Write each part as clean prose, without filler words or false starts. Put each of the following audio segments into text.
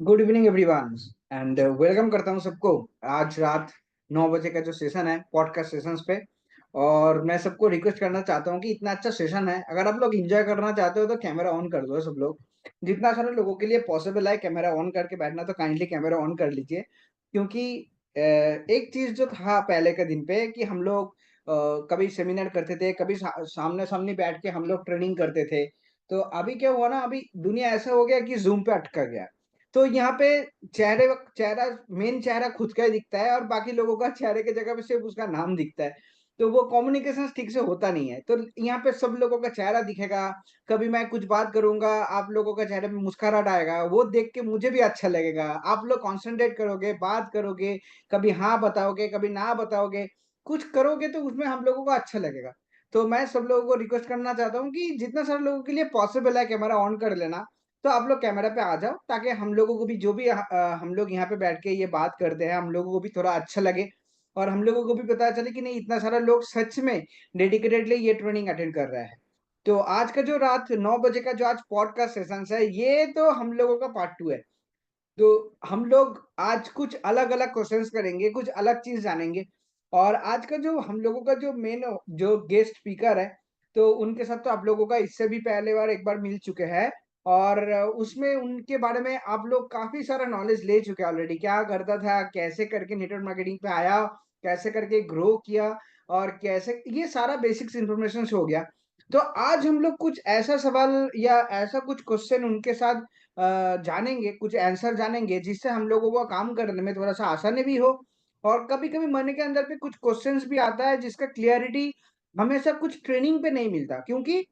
Good evening everyone and welcome करता हूँ सबको। आज रात 9 बजे का जो सेशन है पॉडकास्ट सेशंस पे। और मैं सबको रिक्वेस्ट करना चाहता हूँ कि इतना अच्छा सेशन है, अगर आप लोग एंजॉय करना चाहते हो तो कैमरा ऑन कर दो सब लोग। जितना सारे लोगों के लिए पॉसिबल है कैमरा ऑन करके बैठना तो काइंडली कैमरा ऑन कर लीजिए। क्योंकि एक चीज जो था पहले के दिन पे कि हम लोग कभी सेमिनार करते थे, कभी सामने सामने बैठ के हम लोग ट्रेनिंग करते थे। तो अभी क्या हुआ ना, अभी दुनिया ऐसा हो गया कि जूम पे अटका गया। तो यहाँ पे चेहरा मेन चेहरा खुद का ही दिखता है और बाकी लोगों का चेहरे की जगह पे सिर्फ उसका नाम दिखता है। तो वो कम्युनिकेशन ठीक से होता नहीं है। तो यहाँ पे सब लोगों का चेहरा दिखेगा। कभी मैं कुछ बात करूंगा, आप लोगों का चेहरे पे मुस्कुराहट आएगा, वो देख के मुझे भी अच्छा लगेगा। आप लोग कॉन्सेंट्रेट करोगे, बात करोगे, कभी हाँ बताओगे, कभी ना बताओगे, कुछ करोगे तो उसमें हम लोगों को अच्छा लगेगा। तो मैं सब लोगों को रिक्वेस्ट करना चाहता हूँ कि जितना सारे लोगों के लिए पॉसिबल है कैमरा ऑन कर लेना। तो आप लोग कैमरा पे आ जाओ ताकि हम लोगों को भी जो भी हम लोग यहाँ पे बैठ के ये बात करते हैं हम लोगों को भी थोड़ा अच्छा लगे। और हम लोगों को भी पता चले कि नहीं, इतना सारा लोग सच में डेडिकेटेडली ये ट्रेनिंग अटेंड कर रहा है। तो आज का जो रात 9 बजे का जो आज पॉडकास्ट सेशन है, ये तो हम लोगों का पार्ट 2 है। तो हम लोग आज कुछ अलग अलग क्वेश्चंस करेंगे, कुछ अलग चीज जानेंगे। और आज का जो हम लोगों का जो मेन जो गेस्ट स्पीकर है, तो उनके साथ तो आप लोगों का इससे भी पहले बार एक बार मिल चुके हैं। और उसमें उनके बारे में आप लोग काफी सारा नॉलेज ले चुके हैं ऑलरेडी, क्या करता था, कैसे करके नेटवर्क मार्केटिंग पे आया, कैसे करके ग्रो किया, और कैसे ये सारा बेसिक्स इन्फॉर्मेशन हो गया। तो आज हम लोग कुछ ऐसा सवाल या ऐसा कुछ क्वेश्चन उनके साथ जानेंगे, कुछ आंसर जानेंगे जिससे हम लोगों को काम करने में थोड़ा सा आसानी भी हो। और कभी-कभी मन के अंदर पे कुछ क्वेश्चंस भी आता है जिसका क्लैरिटी हमेशा कुछ ट्रेनिंग पे नहीं मिलता, क्योंकि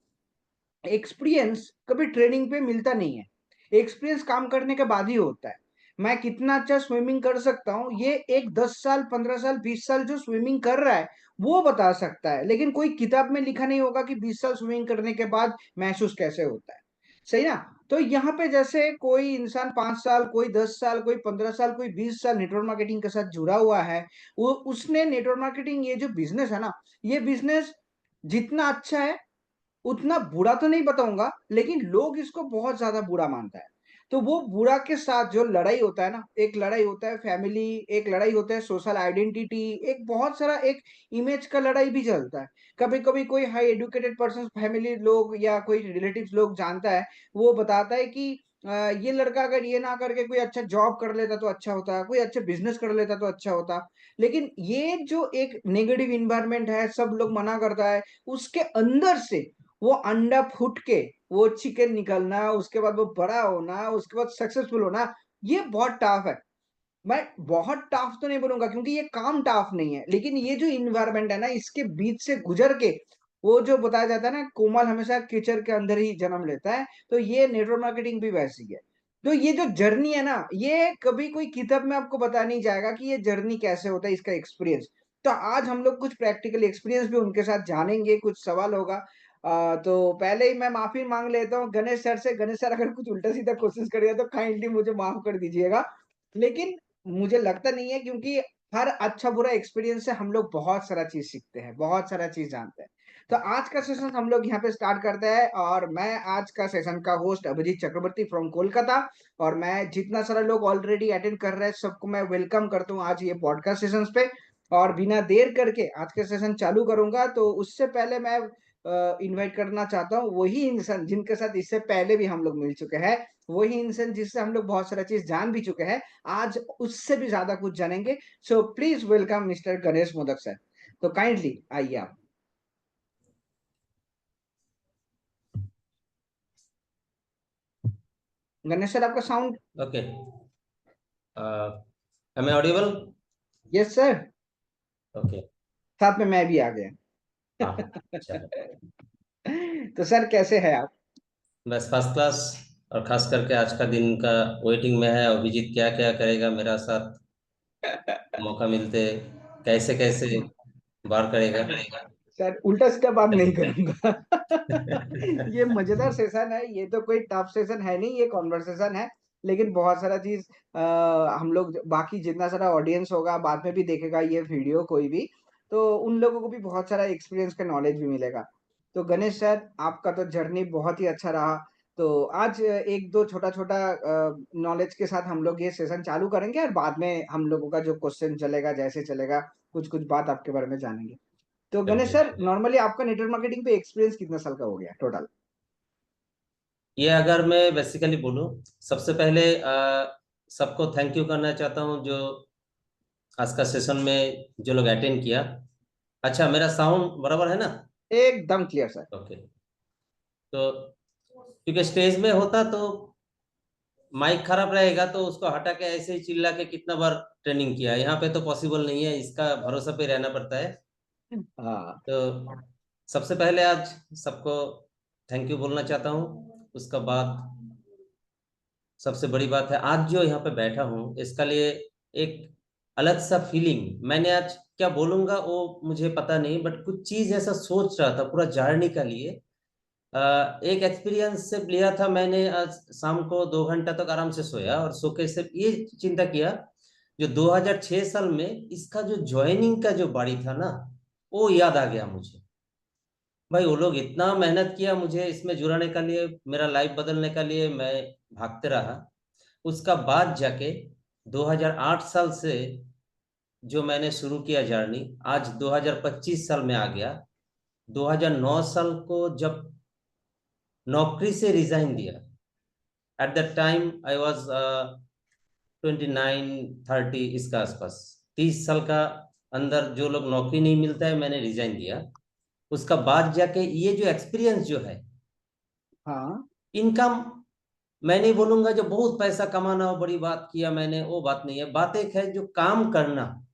एक्सपीरियंस कभी ट्रेनिंग पे मिलता नहीं है। एक्सपीरियंस काम करने के बाद ही होता है। मैं कितना अच्छा स्विमिंग कर सकता हूँ, ये एक 10 साल 15 साल 20 साल जो स्विमिंग कर रहा है वो बता सकता है, लेकिन कोई किताब में लिखा नहीं होगा कि 20 साल स्विमिंग करने के बाद महसूस कैसे होता है। सही ना? तो यहाँ पे जैसे कोई इंसान 5 साल, कोई 10 साल, कोई 15 साल, कोई 20 साल नेटवर्क मार्केटिंग के साथ जुड़ा हुआ है, वो उसने नेटवर्क मार्केटिंग ये जो बिजनेस है ना, ये बिजनेस जितना अच्छा है उतना बुरा तो नहीं बताऊँगा, लेकिन लोग इसको बहुत ज़्यादा बुरा मानता है। तो वो बुरा के साथ जो लड़ाई होता है ना, एक लड़ाई होता है फैमिली, एक लड़ाई होता है सोशल आइडेंटिटी, एक बहुत सारा एक इमेज का लड़ाई भी चलता है। कभी-कभी कोई हाई एजुकेटेड पर्सन फैमिली लोग या कोई रिलेटिव्स लोग जानता है, वो बताता है कि ये लड़का अगर ये ना करके कोई अच्छा जॉब कर लेता तो अच्छा होता, कोई अच्छा बिज़नेस कर लेता तो अच्छा होता। लेकिन ये जो एक नेगेटिव एनवायरनमेंट है, सब लोग मना करता है, उसके अंदर से वो अंडा फूट के वो चिकन निकलना, उसके बाद वो बड़ा होना, उसके बाद सक्सेसफुल होना, ये बहुत टफ है। मैं बहुत टफ तो नहीं बोलूँगा क्योंकि ये काम टफ नहीं है, लेकिन ये जो एनवायरनमेंट है ना, इसके बीच से गुज़र के वो जो बताया जाता है ना, कोमल हमेशा कीचड़ के अंदर ही जन्म लेता है, तो ये नेटवर्क मार्केटिंग भी वैसी है। तो ये जो जर्नी है ना, ये कभी कोई किताब में आपको बताया नहीं जाएगा कि ये जर्नी कैसे होता है, इसका एक्सपीरियंस। तो आज हम लोग कुछ प्रैक्टिकल एक्सपीरियंस भी उनके साथ जानेंगे, कुछ सवाल होगा। तो पहले ही मैं माफ़ी माँग लेता हूँ गणेश सर से। गणेश सर अगर कुछ उल्टा-सीधा क्वेश्चंस कर दिया तो काइंडली मुझे माफ़ कर दीजिएगा। लेकिन मुझे लगता नहीं है, क्योंकि हर अच्छा-बुरा एक्सपीरियंस से हम लोग बहुत सारा चीज़ सीखते हैं, बहुत सारा चीज़ जानते हैं। तो आज का सेशन हम लोग यहाँ पे स्टार्ट करते हैं और मैं आज का सेशन का होस्ट अभिजीत चक्रवर्ती फ्रॉम कोलकाता। और मैं जितना सारा लोग ऑलरेडी अटेंड कर रहे हैं सबको मैं वेलकम करता हूँ आज ये पॉडकास्ट सेशंस पे। और बिना देर करके आज का सेशन चालू करूँगा, तो उससे पहले मैं इनवाइट करना चाहता हूँ वही इंसान जिनके साथ इससे पहले भी हम लोग मिल चुके हैं, वही इंसान जिससे हम लोग बहुत सारा चीज़ जान भी चुके हैं। आज उससे भी ज़्यादा कुछ जानेंगे। So please welcome mister Ganesh modak sir. तो काइंडली आइए आप। गणेश सर आपका sound. Okay. Am I audible? Yes sir. Okay. साथ में मैं भी आ गया। हाँ, चलो। तो सर कैसे हैं आप? बस फर्स्ट क्लास। और खास करके आज का दिन का वेटिंग में है, अभिजीत क्या क्या करेगा मेरा साथ मौका मिलते, कैसे कैसे बार करेगा। सर उल्टा सीधा बात नहीं करूंगा। ये मजेदार सेशन है, ये तो कोई टफ सेशन है नहीं, ये कॉन्वर्सेशन है। लेकिन बहुत सारा चीज हम लोग बाकी जितना सारा ऑडियंस होगा बाद में भी देखेगा ये वीडियो कोई भी, तो उन लोगों को भी बहुत सारा एक्सपीरियंस का नॉलेज भी मिलेगा। तो गणेश सर आपका तो जर्नी बहुत ही अच्छा रहा। तो आज एक दो छोटा छोटा नॉलेज के साथ हम लोग ये सेशन चालू करेंगे और बाद में हम लोगों का जो क्वेश्चन चलेगा जैसे चलेगा कुछ कुछ बात आपके बारे में जानेंगे। तो गणेश चलिए सर, चलिए। नॉर्मली आपका नेटवर्क मार्केटिंग पे एक्सपीरियंस कितने साल का हो गया टोटल? ये अगर मैं बेसिकली बोलूं, सबसे पहले सबको थैंक यू करना चाहता हूं जो आज का सेशन में जो लोग अटेंड किया। अच्छा, मेरा साउंड बराबर है ना? एकदम क्लियर सर। ओके। तो क्योंकि स्टेज में होता तो माइक खराब रहेगा तो उसको हटा के ऐसे ही चिल्ला के कितना बार ट्रेनिंग किया, यहाँ पे तो पॉसिबल नहीं है, इसका भरोसा पे रहना पड़ता है। हाँ। तो सबसे पहले आज सबको थैंक यू बोलना चाहता हूँ। उसका बाद सबसे बड़ी बात है, आज जो यहाँ पे बैठा हूँ इसका लिए एक अलग सा फीलिंग, मैंने आज क्या बोलूंगा वो मुझे पता नहीं, बट कुछ चीज ऐसा सोच रहा था पूरा जर्नी का लिए। एक एक्सपीरियंस से लिया था मैंने। आज शाम को 2 घंटा तक आराम से सोया और सो के सिर्फ ये चिंता किया, जो 2006 साल में इसका जो ज्वाइनिंग का जो बारी था ना, वो याद आ गया मुझे। भाई वो लोग इतना मेहनत किया मुझे इसमें जुड़ाने का लिए, मेरा लाइफ बदलने का लिए, मैं भागते रहा। उसका बाद जाके 2008 साल से जो मैंने शुरू किया जर्नी, आज 2025 साल में आ गया। 2009 साल को जब नौकरी से रिजाइन दिया, at that time I was 29 30 इसका आसपास, 30 साल का अंदर जो लोग नौकरी नहीं मिलता है, मैंने रिजाइन दिया। उसका बाद जाके ये जो एक्सपीरियंस जो है, हाँ। इनकम, मैं नहीं बोलूंगा जो बहुत पैसा कमाना हो बड़ी बात किया मैंने, वो बात नहीं है। बात एक है जो काम करना,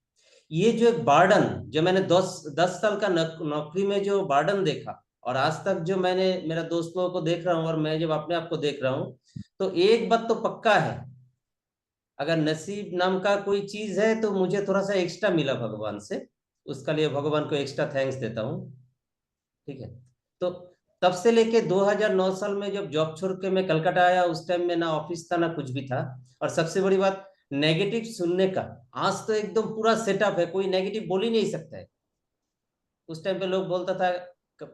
ये जो एक बार्डन जो मैंने 10 10 साल का नौकरी में जो बार्डन देखा, और आज तक जो मैंने मेरा दोस्त लोगों को देख रहा हूँ और मैं जब अपने आप को देख रहा हूँ, तो एक बात तो पक्का है, अगर नसीब नाम का कोई चीज है तो मुझे थोड़ा सा एक्स्ट्रा मिला भगवान से, उसका लिए भगवान को एक्स्ट्रा थैंक्स देता हूँ। ठीक है। तो तब से लेके 2009 साल में जब जॉब छोड़ के मैं कलकत्ता आया, उस टाइम में ना ऑफिस था ना कुछ भी था। और सबसे बड़ी बात, नेगेटिव सुनने का, आज तो एकदम पूरा सेटअप है, कोई नेगेटिव बोल ही नहीं सकता है। उस टाइम पे लोग बोलता था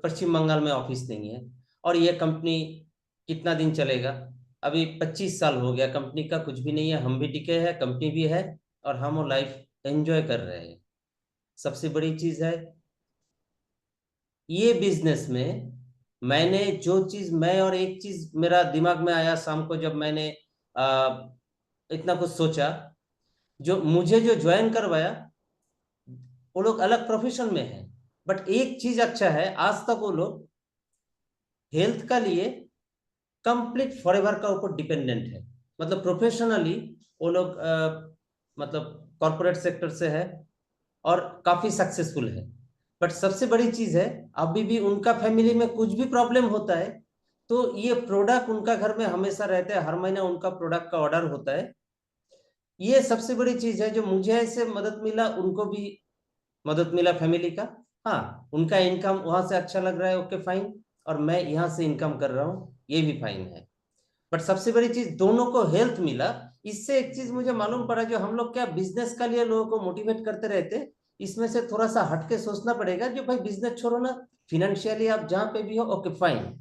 पश्चिम बंगाल में ऑफिस नहीं है, और ये कंपनी कितना दिन चलेगा। अभी 25 साल हो गया, कंपनी का कुछ भी नहीं है, हम भी टिके हैं, कंपनी भी है, और हम वो लाइफ एंजॉय कर रहे हैं। सबसे बड़ी चीज है ये बिजनेस में, मैंने जो चीज मैं, और एक चीज मेरा दिमाग में आया शाम को जब मैंने आ, इतना कुछ सोचा, जो मुझे जो ज्वाइन करवाया वो लोग अलग प्रोफेशन में है, बट एक चीज अच्छा है, आज तक वो लोग हेल्थ का लिए कंप्लीट फॉरएवर का ऊपर डिपेंडेंट है। मतलब प्रोफेशनली वो लोग मतलब कॉर्पोरेट सेक्टर से है और काफी सक्सेसफुल है। बट सबसे बड़ी चीज है, अभी भी उनका फैमिली में कुछ भी प्रॉब्लम होता है तो ये प्रोडक्ट उनका घर में हमेशा रहता है, हर महीना उनका प्रोडक्ट का ऑर्डर होता है। ये सबसे बड़ी चीज है, जो मुझे ऐसे मदद मिला उनको भी मदद मिला फैमिली का। हाँ, उनका इनकम वहां से अच्छा लग रहा है, ओके फाइन, और मैं यहाँ से इनकम कर रहा हूँ, ये भी फाइन है। बट सबसे बड़ी चीज दोनों को हेल्थ मिला। इससे एक चीज मुझे मालूम पड़ा, जो हम लोग क्या बिजनेस का लिए लोगों को मोटिवेट करते रहते, इसमें से थोड़ा सा हटके सोचना पड़ेगा, जो भाई बिजनेस छोड़ो ना, फिनेंशियली आप जहां पे भी हो ओके फाइन,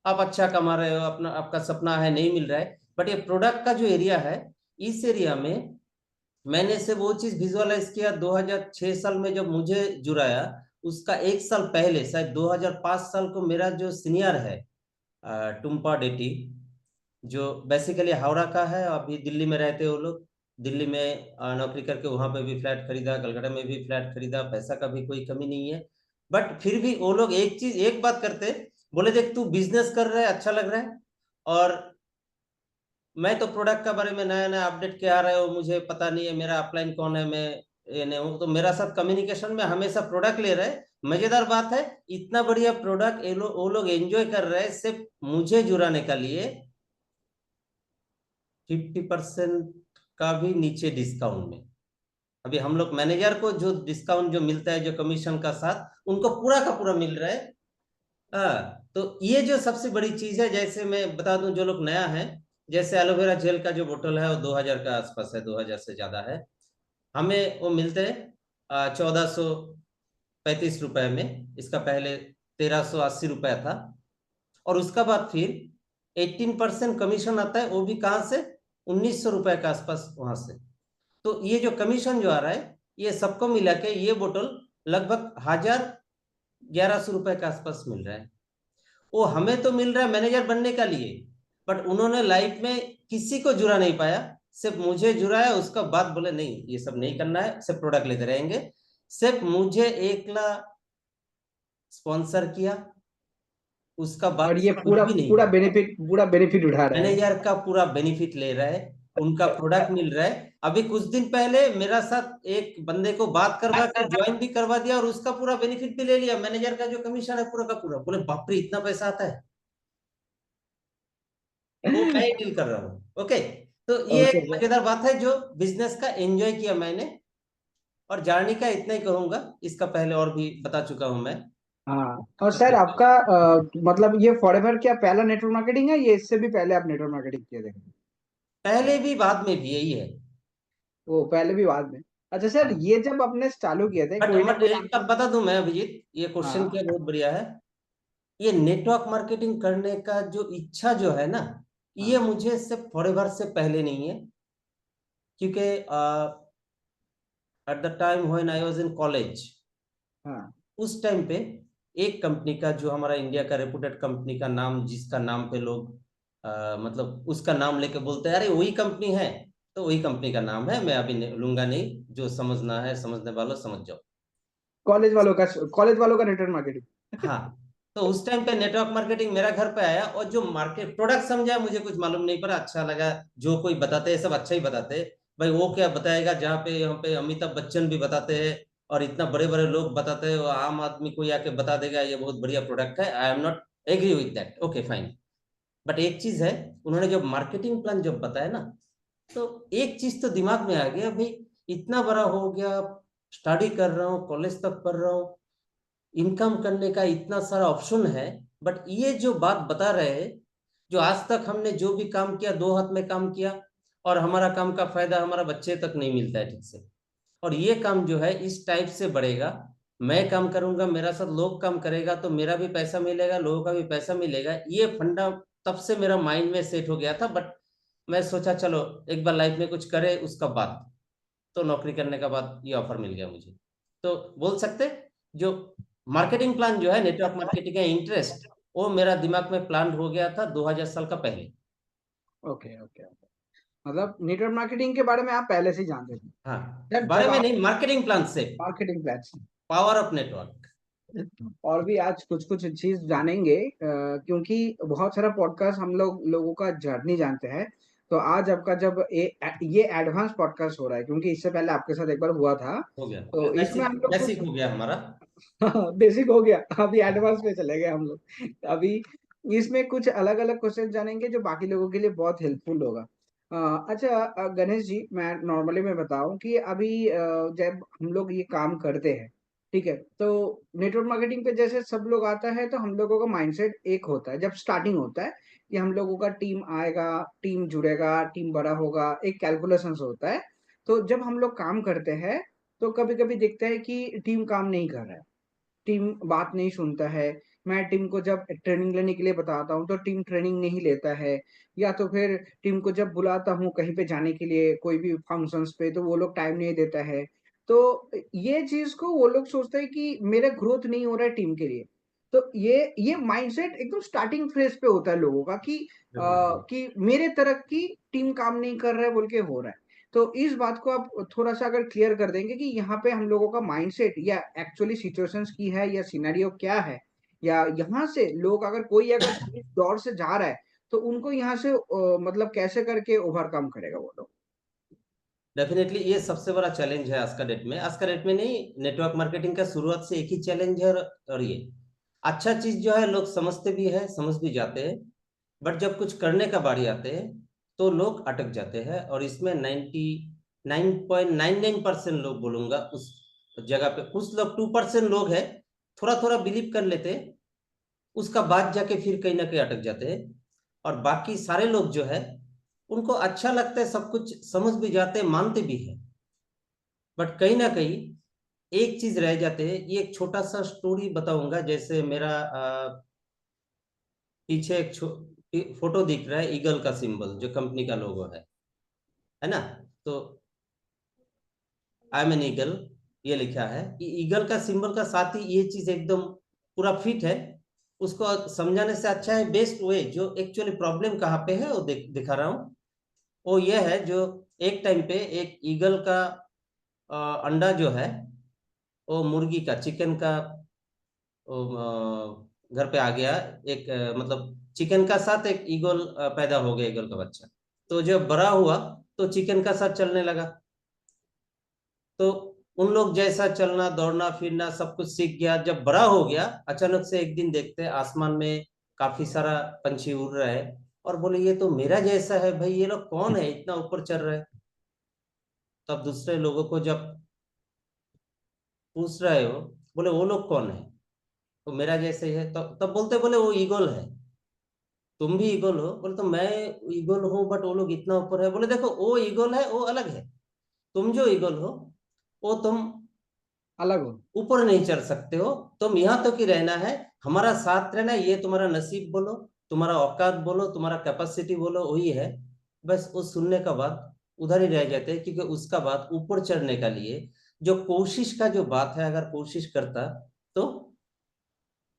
आप अच्छा कमा रहे हो, अपना आपका सपना है नहीं मिल रहा है, बट ये प्रोडक्ट का जो एरिया है, इस एरिया में मैंने से वो चीज विजुअलाइज किया 2006 साल में जब मुझे जुड़ाया। उसका 1 साल पहले, शायद 2005 साल को, मेरा जो सीनियर है टुम्पा डेटी, जो बेसिकली हावड़ा का है, अभी दिल्ली में रहते हैं वो लोग। दिल्ली में नौकरी करके वहां पे भी फ्लैट खरीदा, कलकत्ता में भी फ्लैट खरीदा, पैसा का भी कोई कमी नहीं है। बट फिर भी वो लोग एक चीज एक बात करते, बोले देख तू बिजनेस कर रहा है अच्छा लग रहा है, और मैं तो प्रोडक्ट का बारे में नया नया अपडेट क्या आ रहा है वो मुझे पता नहीं है, मेरा अपलाइन कौन है, मैं ये नहीं हूँ, तो मेरा साथ कम्युनिकेशन में हमेशा प्रोडक्ट ले रहे हैं। मजेदार बात है, इतना बढ़िया प्रोडक्ट ये लोग वो लोग एंजॉय कर रहे हैं, सिर्फ मुझे जुड़ाने का लिए 50% का भी नीचे डिस्काउंट में। अभी हम लोग मैनेजर को जो डिस्काउंट जो मिलता है जो कमीशन का साथ, उनको पूरा का पूरा मिल रहा है। तो ये जो सबसे बड़ी चीज है, जैसे मैं बता दूं जो लोग नया है, जैसे एलोवेरा जेल का जो बोतल है वो 2000 का आसपास है, 2000 से ज्यादा है। हमें वो मिलते हैं 1435 रुपए में, इसका पहले 1380 रुपया था। और उसका बाद फिर 18% कमीशन आता है, वो भी कहाँ से, 1900 रुपए के आसपास वहां से। तो ये जो कमीशन जो आ रहा है, ये सबको मिला के ये बोतल लगभग 1100 रुपए के आसपास मिल रहा है। वो हमें तो मिल रहा है मैनेजर बनने का लिए, बट उन्होंने लाइफ में किसी को जुड़ा नहीं पाया, सिर्फ मुझे जुड़ा है। उसका बात बोले नहीं ये सब नहीं करना है, सिर्फ प्रोडक्ट लेते रहेंगे। सिर्फ मुझे एकला स्पॉन्सर किया, उसका और बाद ये से कुछ पूरा भी नहीं पूरा किया। बेनिफिट उठा रहा है। मैनेजर का पूरा बेनिफिट ले रहा है, उनका प्रोडक्ट मिल रहा है। अभी कुछ दिन पहले मेरा साथ एक बंदे को बात करवा के ज्वाइन भी करवा दिया, और उसका पूरा बेनिफिट भी ले लिया। मैनेजर का जो कमीशन है पूरा का पूरा, बोले बाप रे इतना पैसा आता है। वो मैं ही डील कर रहा हूँ। ओके, तो ये ओके एक सर। मजेदार बात है जो बिजनेस का एंजॉय किया मैंने। और जर्नी का इतना ही कहूंगा, इसका पहले और भी बता चुका हूं मैं। हाँ, और सर आपका मतलब ये फॉरएवर क्या पहला नेटवर्क मार्केटिंग है, ये इससे भी पहले आप नेटवर्क मार्केटिंग किए थे? पहले भी बाद में भी यही है। वो पहले भी बाद में। अच्छा सर, हाँ, ये जब आपने चालू किए थे बट कोई ना बट कोई एक आपके। बात बता दूं मैं अभिजीत, ये क्वेश्चन हाँ किया बहुत बढ़िया है। ये नेटवर्क मार्केटिंग करने का जो इच्छा जो है ना, ये हाँ मुझे सिर्फ फॉरएवर से पहले नहीं है। क्योंकि at the time when I was in college, हाँ। उस टाइम पे एक कंपनी का, जो हमारा इंडिया का रेपुटेड कंपनी का नाम, जिसका नाम पे लोग मतलब उसका नाम लेके बोलते हैं अरे वही कंपनी है, तो वही कंपनी का नाम है। मैं अभी लूंगा नहीं, जो समझना है समझने वालों समझ जाओ। कॉलेज वालों का नेटवर्क मार्केटिंग। हाँ, तो उस टाइम पे नेटवर्क मार्केटिंग मेरा घर पे आया, और जो मार्केट प्रोडक्ट समझा मुझे कुछ मालूम नहीं पड़ा, अच्छा लगा। जो कोई बताते हैं सब अच्छा ही बताते हैं। भाई वो क्या बताएगा, जहाँ पे यहाँ पे अमिताभ बच्चन भी बताते हैं और इतना बड़े बड़े लोग बताते हैं, वो आम आदमी कोई आके बता देगा ये बहुत बढ़िया प्रोडक्ट है, I am not agree with that, okay fine. But एक चीज है, उन्होंने जब मार्केटिंग प्लान जब बताया ना, तो एक चीज तो दिमाग में आ गया भाई, इतना बड़ा हो गया, स्टडी कर रहा हूँ, कॉलेज तक पढ़ रहा हूँ, इनकम करने का इतना सारा ऑप्शन है। बट ये जो बात बता रहे हैं, जो आज तक हमने जो भी काम किया, दो हाथ में काम किया, और हमारा काम का फायदा हमारा बच्चे तक नहीं मिलता है ठीक से। और ये काम जो है इस टाइप से बढ़ेगा, मैं काम करूंगा, मेरा साथ लोग काम करेगा, तो मेरा भी पैसा मिलेगा, लोगों का भी पैसा मिलेगा। ये फंडा तब से मेरा माइंड में सेट हो गया था। बट मैं सोचा चलो एक बार लाइफ में कुछ करे उसका बाद, तो नौकरी करने का बाद ये ऑफर मिल गया मुझे। तो बोल सकते, जो मार्केटिंग प्लान जो है, नेटवर्क मार्केटिंग का इंटरेस्ट, वो मेरा दिमाग में प्लान हो गया था 2000 साल का पहले। Okay okay okay. मतलब नेटवर्क मार्केटिंग के बारे में आप पहले से ही जानते थे? हाँ, सर बारे जब में आप नहीं, मार्केटिंग प्लान से, marketing plan. Power of network. और भी आज कुछ कुछ चीज जानेंगे, क्योंकि बहुत सारा पॉडकास्ट हम लोगों का जर्नी जानते हैं। तो आज आपका जब ये एडवांस पॉडकास्ट हो रहा है, क्योंकि इससे पहले आपके साथ एक बार हुआ था। हो गया, तो इसमें बेसिक हम लोग कुछ बेसिक हो गया हमारा। बेसिक हो गया, अभी एडवांस में चले गए हम लोग। अभी इसमें कुछ अलग अलग क्वेश्चन जानेंगे जो बाकी लोगों के लिए बहुत हेल्पफुल होगा। अच्छा, गणेश जी, मैं बताऊं कि अभी जब हम लोग ये काम करते हैं, ठीक है, तो नेटवर्क मार्केटिंग पे जैसे सब लोग आता है तो हम लोगों का माइंडसेट एक होता है जब स्टार्टिंग होता है कि हम लोगों का टीम आएगा, टीम जुड़ेगा, टीम बड़ा होगा, एक कैलकुलेशन होता है। तो जब हम लोग काम करते हैं तो कभी कभी दिखता है कि टीम काम नहीं कर रहा है, टीम बात नहीं सुनता है। मैं टीम को जब ट्रेनिंग लेने के लिए बताता हूँ तो टीम ट्रेनिंग नहीं लेता है, या तो फिर टीम को जब बुलाता हूँ कहीं पे जाने के लिए कोई भी फंक्शंस पे तो वो लोग टाइम नहीं देता है। तो ये चीज को वो लोग सोचते हैं कि मेरा ग्रोथ नहीं हो रहा है टीम के लिए। तो ये माइंडसेट एकदम स्टार्टिंग फेज पे होता है लोगों का डेफिनेटली। कि मेरे तरफ की टीम काम नहीं कर रहा है बोल के हो रहा है। तो इस बात को आप थोड़ा सा अगर क्लियर कर देंगे कि यहाँ पे हम लोगों का माइंडसेट या एक्चुअली सिचुएशंस की है या सिनेरियो क्या है, या यहाँ से लोग अगर कोई अगर इस दौर से जा रहा है तो उनको यहाँ से मतलब कैसे करके ओवरकम करेगा वो लोग? डेफिनेटली ये सबसे बड़ा चैलेंज है आज का डेट में, आज का डेट में नहीं, नेटवर्क मार्केटिंग का शुरुआत से एक ही चैलेंज है। और ये अच्छा चीज जो है लोग समझते भी है, समझ भी जाते हैं। बट जब कुछ करने का बारी आते हैं तो लोग अटक जाते हैं, और इसमें 99.99% लोग बोलूंगा उस जगह पे, कुछ लोग 2% लोग हैं थोड़ा थोड़ा बिलीव कर लेते हैं, उसका बाद जाके फिर कहीं ना कहीं अटक जाते हैं। और बाकी सारे लोग जो है, उनको अच्छा लगता है, सब कुछ समझ भी जाते हैं, मानते भी है। बट कहीं ना कहीं एक चीज रह जाते हैं। ये एक छोटा सा स्टोरी बताऊंगा, जैसे मेरा पीछे फोटो दिख रहा है, ईगल का सिंबल जो कंपनी का लोगो है ना। तो आई एम एन ईगल ये लिखा है। ईगल का सिंबल का साथ ही ये चीज एकदम पूरा फिट है। उसको समझाने से अच्छा है, बेस्ट वे जो एक्चुअली प्रॉब्लम कहाँ पे है वो दिखा रहा हूँ। वो ये है, जो एक टाइम पे एक ईगल का अंडा जो है, वो मुर्गी का, चिकन का, घर पे आ गया। एक मतलब चिकन का साथ एक ईगल पैदा हो गया, ईगल का बच्चा। तो जब बड़ा हुआ तो चिकन का साथ चलने लगा। तो उन लोग जैसा चलना दौड़ना फिरना सब कुछ सीख गया। जब बड़ा हो गया, अचानक से एक दिन देखते हैं आसमान में काफी सारा पंछी उड़ रहा है, और बोले ये तो मेरा जैसा है भाई, ये लोग कौन है इतना ऊपर चल रहा है। तब दूसरे लोगों को जब पूछ रहे हो, बोले वो लोग कौन है, तो मेरा जैसे ही है। तब बोलते बोले वो ईगल है। तुम भी ईगल हो? बोले तो मैं ईगल हूँ, बट वो लोग इतना ऊपर है। बोले देखो वो ईगल है, वो अलग है। तुम जो ईगल हो, वो तुम अलग हो। ऊपर नहीं चढ़ सकते हो। तुम यहाँ तक ही रहना है, हमारा साथ रहना है। ये तुम्हारा नसीब बोलो, तुम्हारा औकात बोलो, तुम्हारा कैपेसिटी बोलो, वही है। बस वो सुनने का बाद उधर ही रह जाते हैं, क्योंकि उसका बाद ऊपर चढ़ने का लिए जो कोशिश का जो बात है, अगर कोशिश करता तो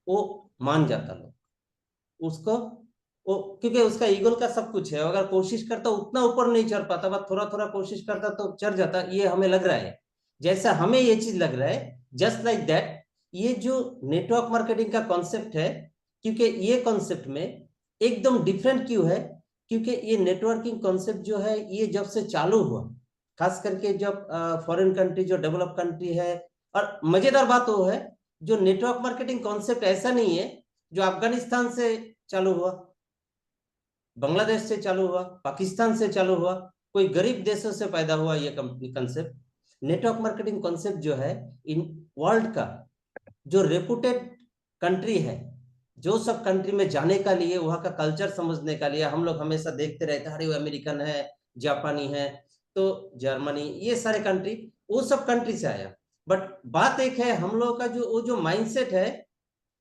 वो मान जाता लोग उसको। वो क्योंकि उसका ईगल का सब कुछ है, अगर कोशिश करता उतना ऊपर नहीं चढ़ पाता, बस थोड़ा थोड़ा कोशिश करता तो चढ़ जाता। ये हमें लग रहा है, जैसा हमें ये चीज लग रहा है, जस्ट लाइक दैट ये जो नेटवर्क मार्केटिंग का कॉन्सेप्ट है, क्योंकि ये कॉन्सेप्ट में एकदम डिफरेंट क्यों है, क्योंकि ये नेटवर्किंग कॉन्सेप्ट जो है ये जब से चालू हुआ, खास करके जब फॉरेन कंट्री जो डेवलप कंट्री है। और मजेदार बात वो है, जो नेटवर्क मार्केटिंग कॉन्सेप्ट ऐसा नहीं है जो अफगानिस्तान से चालू हुआ, बांग्लादेश से चालू हुआ, पाकिस्तान से चालू हुआ, कोई गरीब देशों से पैदा हुआ ये कंसेप्ट। नेटवर्क मार्केटिंग कॉन्सेप्ट जो है, इन वर्ल्ड का जो रेपुटेड कंट्री है, जो सब कंट्री में जाने का लिए, वहां का कल्चर समझने का लिए, हम लोग हमेशा देखते रहते हैं, अरे वो अमेरिकन है, जापानी है, तो जर्मनी, ये सारे कंट्री, वो सब कंट्री से आया। बट बात एक है, हम लोग का जो वो जो माइंडसेट है,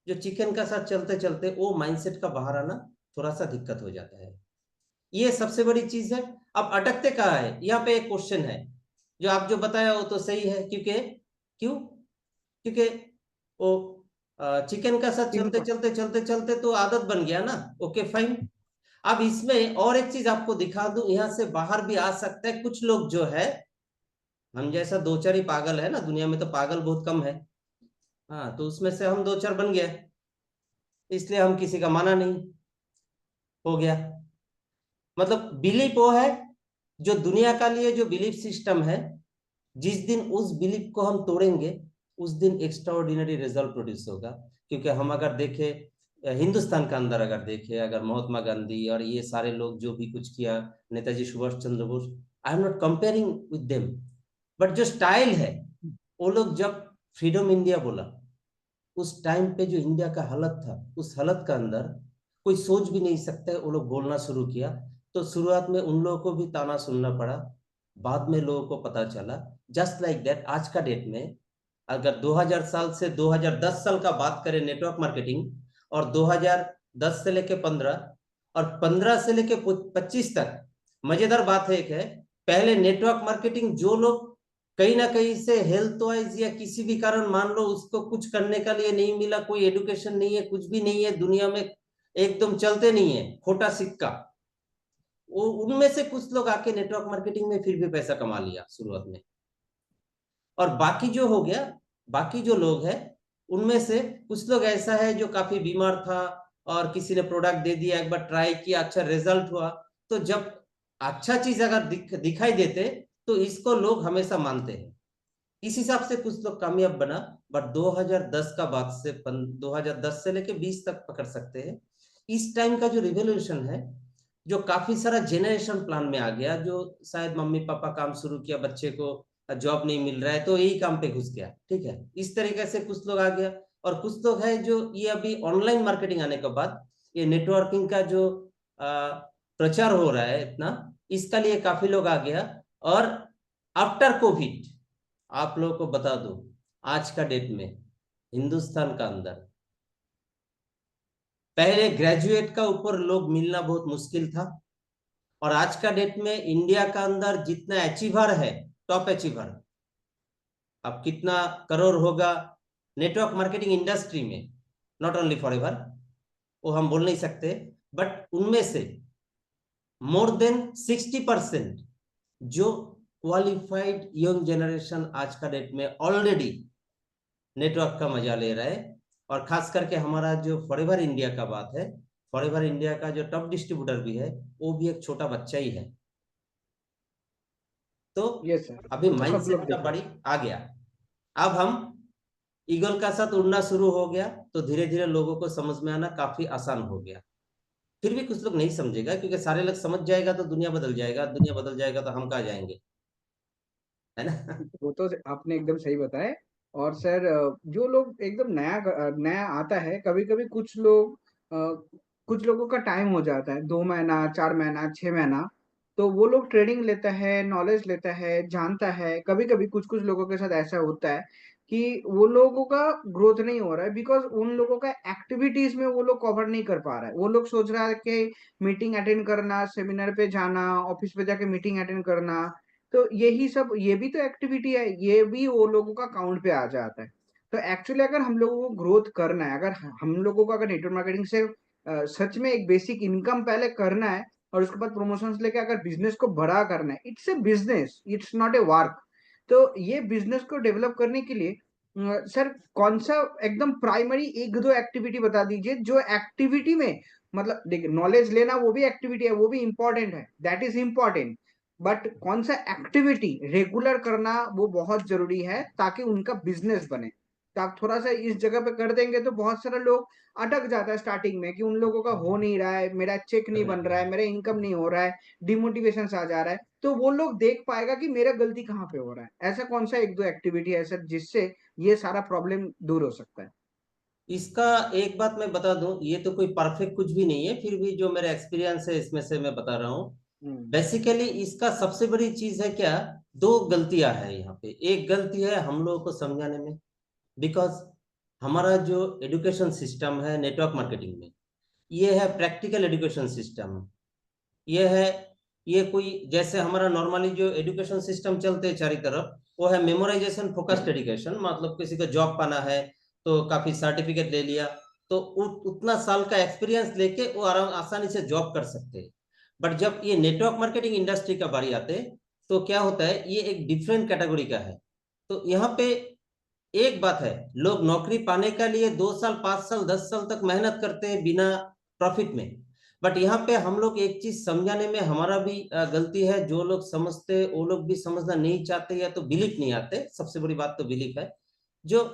जो चिकन का साथ चलते चलते वो माइंडसेट का बाहर आना थोड़ा सा दिक्कत हो जाता है। ये सबसे बड़ी चीज है। अब अटकते कहाँ है, यहाँ पे एक क्वेश्चन है। जो आप जो बताया वो तो सही है, क्योंकि क्यों, क्योंकि वो चिकन का साथ चलते सिंपल। चलते चलते चलते तो आदत बन गया ना। Okay fine. अब इसमें और एक चीज आपको दिखा दूं, यहाँ से बाहर भी आ सकते हैं कुछ लोग जो है, हम जैसा दो चार ही पागल है ना दुनिया में, तो पागल बहुत कम है। हाँ, तो उसमें से हम दो चार बन गए, इसलिए हम किसी का माना नहीं, हो गया। मतलब बिलीफ वो है, जो दुनिया का लिए जो बिलीफ सिस्टम है, जिस दिन उस बिलीफ को हम तोड़ेंगे, उस दिन एक्स्ट्रा ऑर्डिनरी रिजल्ट प्रोड्यूस होगा। क्योंकि हम अगर देखें हिंदुस्तान के अंदर, अगर देखें अगर महात्मा गांधी और ये सारे लोग जो भी कुछ किया, Netaji Subhash Chandra Bose, I am not comparing with them, but जो स्टाइल है, वो लोग जब फ्रीडम इंडिया बोला, उस टाइम पे जो इंडिया का हालत था, उस हालत का अंदर कोई सोच भी नहीं सकता है, वो लोग बोलना शुरू किया। तो शुरुआत में उन लोगों को भी ताना सुनना पड़ा, बाद में लोगों को पता चला। जस्ट लाइक दैट आज का डेट में, अगर 2000 साल से 2010 साल का बात करें नेटवर्क मार्केटिंग, और 2010 से लेके 15, और 15 से लेके 25 तक, मजेदार बात है एक है, पहले नेटवर्क मार्केटिंग जो लोग कहीं ना कहीं से हेल्थ वाइज या किसी भी कारण मान लो उसको कुछ करने का लिए नहीं मिला, कोई एजुकेशन नहीं है, कुछ भी नहीं है दुनिया में, एकदम चलते नहीं है, खोटा सिक्का, वो उनमें से कुछ लोग आके नेटवर्क मार्केटिंग में फिर भी पैसा कमा लिया शुरुआत में। और बाकी जो हो गया, बाकी जो लोग हैं, उनमें से कुछ लोग ऐसा है जो काफी बीमार था, और किसी ने प्रोडक्ट दे दिया, एक बार ट्राई किया, अच्छा रिजल्ट हुआ। तो जब अच्छा चीज अगर दिखाई देते, तो इसको लोग हमेशा मानते हैं। इस हिसाब से कुछ लोग कामयाब बना। बट 2010 का बाद से 2010 से लेके 20 तक पकड़ सकते हैं, इस टाइम का जो रिवोल्यूशन है, जो काफी सारा जेनरेशन प्लान में आ गया, जो शायद मम्मी पापा काम शुरू किया, बच्चे को जॉब नहीं मिल रहा है तो यही काम पे घुस गया, ठीक है, इस तरीके से कुछ लोग आ गया। और कुछ लोग है जो ये अभी ऑनलाइन मार्केटिंग आने के बाद, ये नेटवर्किंग का जो प्रचार हो रहा है इतना, इसका लिए काफी लोग आ गया। और आफ्टर कोविड, आप लोगों को बता दूं, आज का डेट में हिंदुस्तान का अंदर पहले ग्रेजुएट का ऊपर लोग मिलना बहुत मुश्किल था, और आज का डेट में इंडिया का अंदर जितना अचीवर है, टॉप अचीवर, अब कितना करोड़ होगा नेटवर्क मार्केटिंग इंडस्ट्री में, नॉट ओनली फॉरएवर, वो हम बोल नहीं सकते, बट उनमें से मोर देन 60% जो क्वालिफाइड यंग जनरेशन आज का डेट में ऑलरेडी नेटवर्क का मजा ले रहा है। और खास करके हमारा जो फॉरएवर इंडिया का बात है, फॉरएवर इंडिया का जो टॉप डिस्ट्रीब्यूटर भी है, वो भी एक छोटा बच्चा ही है। तो यस सर, अभी वो तो सब माइंडसेट लोग का देख रहे बड़ी आ गया। अब हम ईगल का साथ उड़ना शुरू हो गया, तो धीरे धीरे लोगों को समझ में आना काफी आसान हो गया। फिर भी कुछ लोग नहीं समझेगा, क्योंकि सारे लोग समझ जाएगा तो दुनिया बदल जाएगा, दुनिया बदल जाएगा तो हम कहाँ जाएंगे, है ना? हैं। वो तो आपने एकदम सही बताया। और सर जो लोग एकदम नया आता है, कभी कभी कुछ लोगों का टाइम हो जाता है, 2 महीना, 4 महीना, 6 महीना, तो वो लोग ट्रेनिंग लेता है, नॉलेज लेता है, जानता है। कभी कभी कुछ कुछ लोगों के साथ ऐसा होता है कि वो लोगों का ग्रोथ नहीं हो रहा है, बिकॉज उन लोगों का एक्टिविटीज में वो लोग कवर नहीं कर पा रहा है। वो लोग सोच रहा है कि मीटिंग अटेंड करना, सेमिनार पे जाना, ऑफिस पे जाके मीटिंग अटेंड करना, तो यही सब, ये भी तो एक्टिविटी है, ये भी वो लोगों का काउंट पे आ जाता है। तो एक्चुअली अगर हम लोगों को ग्रोथ करना है, अगर हम लोगों को अगर नेटवर्क मार्केटिंग से सच में एक बेसिक इनकम पहले करना है, और उसके बाद प्रमोशंस लेके अगर बिजनेस को बड़ा करना है, it's a business, it's not a work. तो ये बिजनेस को डेवलप करने के लिए सर कौन सा एकदम प्राइमरी एक दो एक्टिविटी बता दीजिए, जो एक्टिविटी में, मतलब देखिए, नॉलेज लेना वो भी एक्टिविटी है, वो भी इंपॉर्टेंट है, दैट इज इंपॉर्टेंट, बट कौन सा एक्टिविटी रेगुलर करना वो बहुत जरूरी है ताकि उनका बिजनेस बने। तो आप थोड़ा सा इस जगह पे कर देंगे तो बहुत सारे लोग अटक जाता है स्टार्टिंग में कि उन लोगों का हो नहीं रहा है, मेरा चेक नहीं बन रहा है, मेरा इनकम नहीं हो रहा है, डिमोटिवेशन आ जा रहा है, तो वो लोग देख पाएगा कि मेरा गलती कहाँ पे हो रहा है। ऐसा कौन सा एक दो एक्टिविटी है सर जिससे ये सारा प्रॉब्लम दूर हो सकता है? इसका एक बात मैं बता दूं, ये तो कोई परफेक्ट कुछ भी नहीं है, फिर भी जो मेरा एक्सपीरियंस है इसमें से मैं बता रहा हूँ। हम्म। बेसिकली इसका सबसे बड़ी चीज है क्या, दो गलतियां हैं यहाँ पे। एक गलती है हम लोगों को समझाने में, बिकॉज हमारा जो एजुकेशन सिस्टम है नेटवर्क मार्केटिंग में, ये है प्रैक्टिकल एजुकेशन सिस्टम। ये है, ये कोई जैसे हमारा नॉर्मली जो एजुकेशन सिस्टम चलते हैं चारों तरफ, वो है मेमोराइजेशन फोकस्ड एजुकेशन। मतलब किसी को जॉब पाना है तो काफी सर्टिफिकेट ले लिया, तो उतना साल का एक्सपीरियंस लेके वो आराम आसानी से जॉब कर सकते हैं। बट जब ये नेटवर्क मार्केटिंग इंडस्ट्री का बारी आते हैं, तो क्या होता है, ये एक डिफरेंट कैटेगरी का है। तो यहाँ पे एक बात है, लोग नौकरी पाने के लिए 2 साल, 5 साल, 10 साल तक मेहनत करते हैं बिना प्रॉफिट में। बट यहाँ पे हम लोग एक चीज समझाने में हमारा भी गलती है। जो लोग समझते वो लोग भी समझना नहीं चाहते, या तो बिलीफ नहीं आते। सबसे बड़ी बात तो बिलीफ है। जो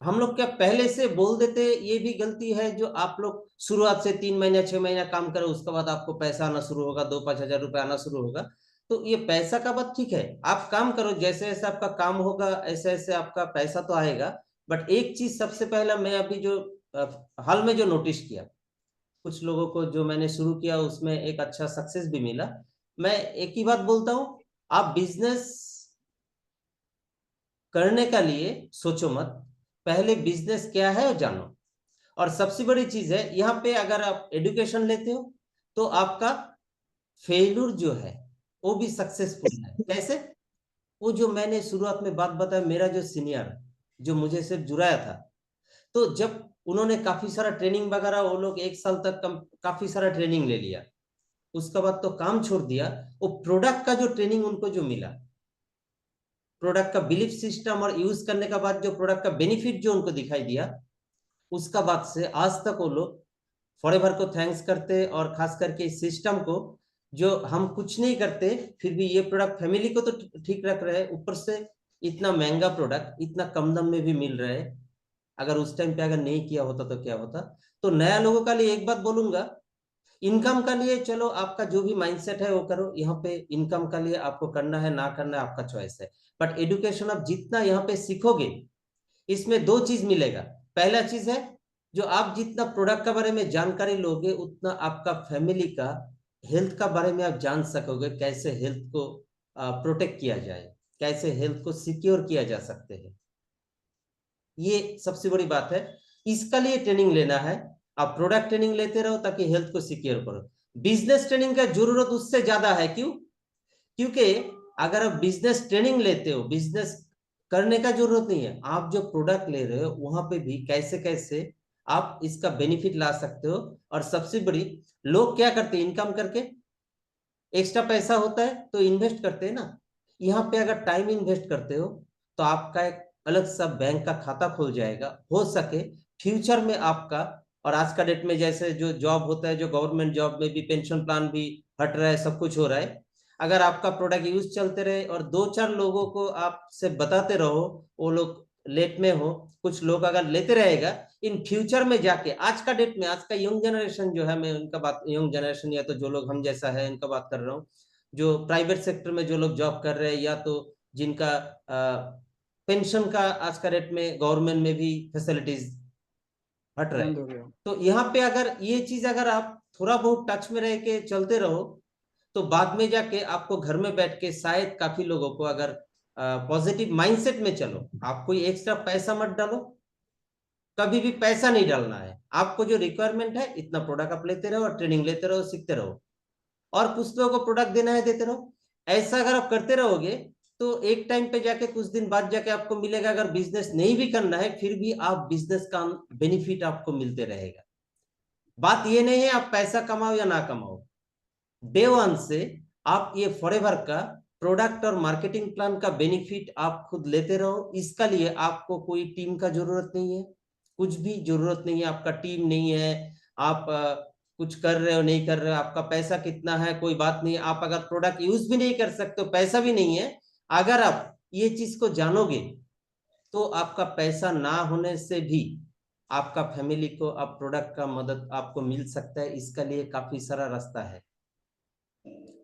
हम लोग क्या पहले से बोल देते, ये भी गलती है। जो आप लोग शुरुआत से 3 महीना 6 महीना काम करो, उसके बाद आपको पैसा आना शुरू होगा, 2-5 हजार रुपये आना शुरू होगा। तो ये पैसा का बात ठीक है, आप काम करो, जैसे जैसे आपका काम होगा ऐसे ऐसे आपका पैसा तो आएगा। बट एक चीज सबसे पहला मैं अभी जो हाल में जो नोटिस किया, कुछ लोगों को जो मैंने शुरू किया उसमें एक अच्छा सक्सेस भी मिला। मैं एक ही बात बोलता हूँ, आप बिजनेस करने का लिए सोचो मत, पहले बिजनेस क्या है वो जानो। और सबसे बड़ी चीज है यहाँ पे, अगर आप एजुकेशन लेते हो तो आपका फेल्यूर जो है वो भी सक्सेसफुल है। कैसे? वो जो मैंने शुरुआत में बात बताया, मेरा जो सीनियर जो मुझे सिर्फ जुड़ाया था, तो जब उन्होंने काफी सारा ट्रेनिंग वगैरह, वो लोग 1 साल तक काफी सारा ट्रेनिंग ले लिया, उसके बाद तो काम छोड़ दिया। वो प्रोडक्ट का जो ट्रेनिंग उनको जो मिला, प्रोडक्ट का बिलीफ सिस्टम और यूज करने का बाद जो प्रोडक्ट का बेनिफिट जो उनको दिखाई दिया, उसका बाद से आज तक वो लोग फॉरएवर को थैंक्स करते। और खास करके इस सिस्टम को, जो हम कुछ नहीं करते फिर भी ये प्रोडक्ट फैमिली को तो ठीक रख रहे हैं, ऊपर से इतना महंगा प्रोडक्ट इतना कम दाम में भी मिल रहा है। अगर उस टाइम पे अगर नहीं किया होता तो क्या होता। तो नया लोगों का लिए एक बात बोलूंगा, इनकम का लिए चलो आपका जो भी माइंडसेट है वो करो। यहाँ पे इनकम का लिए आपको करना है ना करना है आपका चॉइस है। बट एजुकेशन आप जितना यहाँ पे सीखोगे, इसमें दो चीज मिलेगा। पहला चीज है, जो आप जितना प्रोडक्ट के बारे में जानकारी लोगे, उतना आपका फैमिली का हेल्थ का बारे में आप जान सकोगे, कैसे हेल्थ को प्रोटेक्ट किया जाए, कैसे हेल्थ को सिक्योर किया जा सकते हैं। ये सबसे बड़ी बात है, इसका लिए ट्रेनिंग लेना है। आप प्रोडक्ट ट्रेनिंग लेते रहो ताकि हेल्थ को सिक्योर करो। बिजनेस ट्रेनिंग का जरूरत उससे ज्यादा है। क्यों? क्योंकि अगर आप बिजनेस ट्रेनिंग लेते हो, बिजनेस करने का जरूरत नहीं है, आप जो प्रोडक्ट ले रहे हो वहां पे भी कैसे कैसे आप इसका बेनिफिट ला सकते हो। और सबसे बड़ी, लोग क्या करते हैं, इनकम करके एक्स्ट्रा पैसा होता है तो इन्वेस्ट करते हैं ना। यहाँ पे अगर टाइम इन्वेस्ट करते हो तो आपका एक अलग सा बैंक का खाता खुल जाएगा। हो सके फ्यूचर में आपका, और आज का डेट में जैसे जो जॉब होता है, जो गवर्नमेंट जॉब में भी पेंशन प्लान भी हट रहा है, सब कुछ हो रहा है। अगर आपका प्रोडक्ट यूज चलते रहे और दो चार लोगों को आपसे बताते रहो, वो लोग लेट में हो, कुछ लोग अगर लेते रहेगा, इन फ्यूचर में जाके, आज का डेट में आज का यंग जनरेशन जो है, मैं उनका बात, यंग जनरेशन या तो जो लोग हम जैसा है इनका बात कर रहा हूँ, जो प्राइवेट सेक्टर में जो लोग जॉब कर रहे हैं, या तो जिनका पेंशन का आज का डेट में गवर्नमेंट में भी फैसिलिटीज हट रहे बंद हैं। हो गया। तो यहाँ पे अगर ये चीज अगर आप थोड़ा बहुत टच में रह के चलते रहो, तो बाद में जाके आपको घर में बैठ के शायद काफी लोगों को, अगर पॉजिटिव माइंडसेट में चलो, आप कोई एक्स्ट्रा पैसा मत डालो, कभी भी पैसा नहीं डालना है। आपको जो रिक्वायरमेंट है इतना प्रोडक्ट आप लेते रहो और ट्रेनिंग लेते रहो, सीखते रहो, और कुछ लोगों को प्रोडक्ट देना है देते रहो। ऐसा अगर आप करते रहोगे तो एक टाइम पे जाके, कुछ दिन बाद जाके आपको मिलेगा, अगर बिजनेस नहीं भी करना है फिर भी आप बिजनेस का बेनिफिट आपको मिलते रहेगा। बात ये नहीं है आप पैसा कमाओ या ना कमाओ, डे वन से आप ये फॉरएवर का प्रोडक्ट और मार्केटिंग प्लान का बेनिफिट आप खुद लेते रहो। इसका लिए आपको कोई टीम का जरूरत नहीं है, कुछ भी जरूरत नहीं है, आपका टीम नहीं है, आप कुछ कर रहे हो नहीं कर रहे हो, आपका पैसा कितना है कोई बात नहीं है। आप अगर प्रोडक्ट यूज भी नहीं कर सकते हो, पैसा भी नहीं है, अगर आप ये चीज को जानोगे तो आपका पैसा ना होने से भी आपका फैमिली को आप प्रोडक्ट का मदद आपको मिल सकता है। इसका लिए काफी सारा रास्ता है।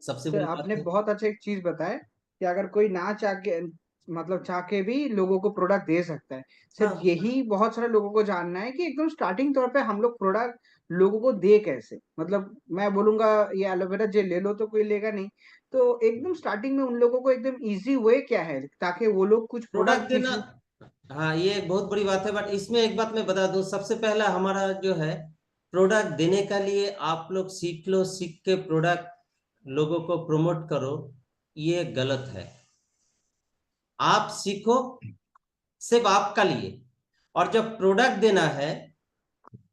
सबसे तो बड़ी बात आपने है। बहुत अच्छा एक चीज बताया कि अगर कोई ना चाह के, मतलब चाह के भी लोगों को प्रोडक्ट दे सकता है। सिर्फ हाँ यही बहुत सारे लोगों को जानना है कि एकदम स्टार्टिंग तौर पे हम लोग प्रोडक्ट लोगों को दे कैसे। मतलब मैं बोलूंगा ये एलोवेरा जेल ले लो तो कोई लेगा नहीं। तो एकदम स्टार्टिंग में उन लोगों को एकदम इजी वे क्या है ताकि वो लोग कुछ प्रोडक्ट प्रोडक्ट देना, किसी। हाँ ये एक बहुत बड़ी बात है। बट इसमें एक बात मैं बता दूं, सबसे पहला हमारा जो है, प्रोडक्ट देने का लिए आप लोग सीख लो, सीख के प्रोडक्ट लोगों को प्रमोट करो, ये गलत है। आप सीखो सिर्फ आपका लिए, और जब प्रोडक्ट देना है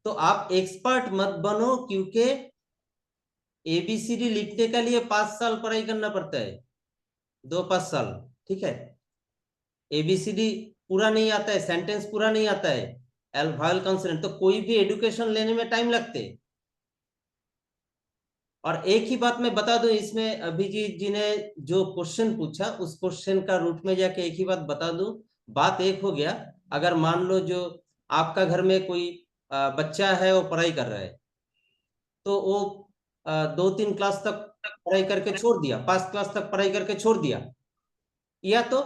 तो आप एक्सपर्ट मत बनो, क्योंकि एबीसीडी लिखने के लिए 5 साल पढ़ाई करना पड़ता है, 2-5 साल, ठीक है। एबीसीडी पूरा नहीं आता है, सेंटेंस पूरा नहीं आता है, एल्फाइल कॉन्सोनेंट, तो कोई भी एजुकेशन लेने में टाइम लगते है। और एक ही बात मैं बता दूं, इसमें अभिजीत जी ने जो क्वेश्चन पूछा उस क्वेश्चन का रूट में जाके एक ही बात बता दूं। बात एक हो गया, अगर मान लो जो आपका घर में कोई बच्चा है, वो पढ़ाई कर रहा है, तो वो 2-3 क्लास तक पढ़ाई करके छोड़ दिया, 5 क्लास तक पढ़ाई करके छोड़ दिया, या तो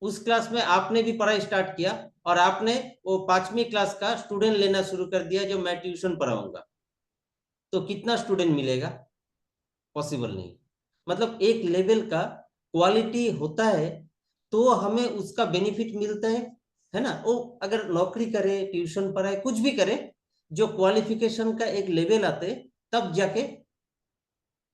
उस क्लास में आपने भी पढ़ाई स्टार्ट किया और आपने वो 5वीं क्लास का स्टूडेंट लेना शुरू कर दिया जो मैं ट्यूशन पढ़ाऊंगा, तो कितना स्टूडेंट मिलेगा? पॉसिबल नहीं। मतलब एक लेवल का क्वालिटी होता है तो हमें उसका बेनिफिट मिलता है ना। वो अगर नौकरी करे, ट्यूशन पढ़ाए, कुछ भी करे, जो क्वालिफिकेशन का एक लेवल आते, तब जाके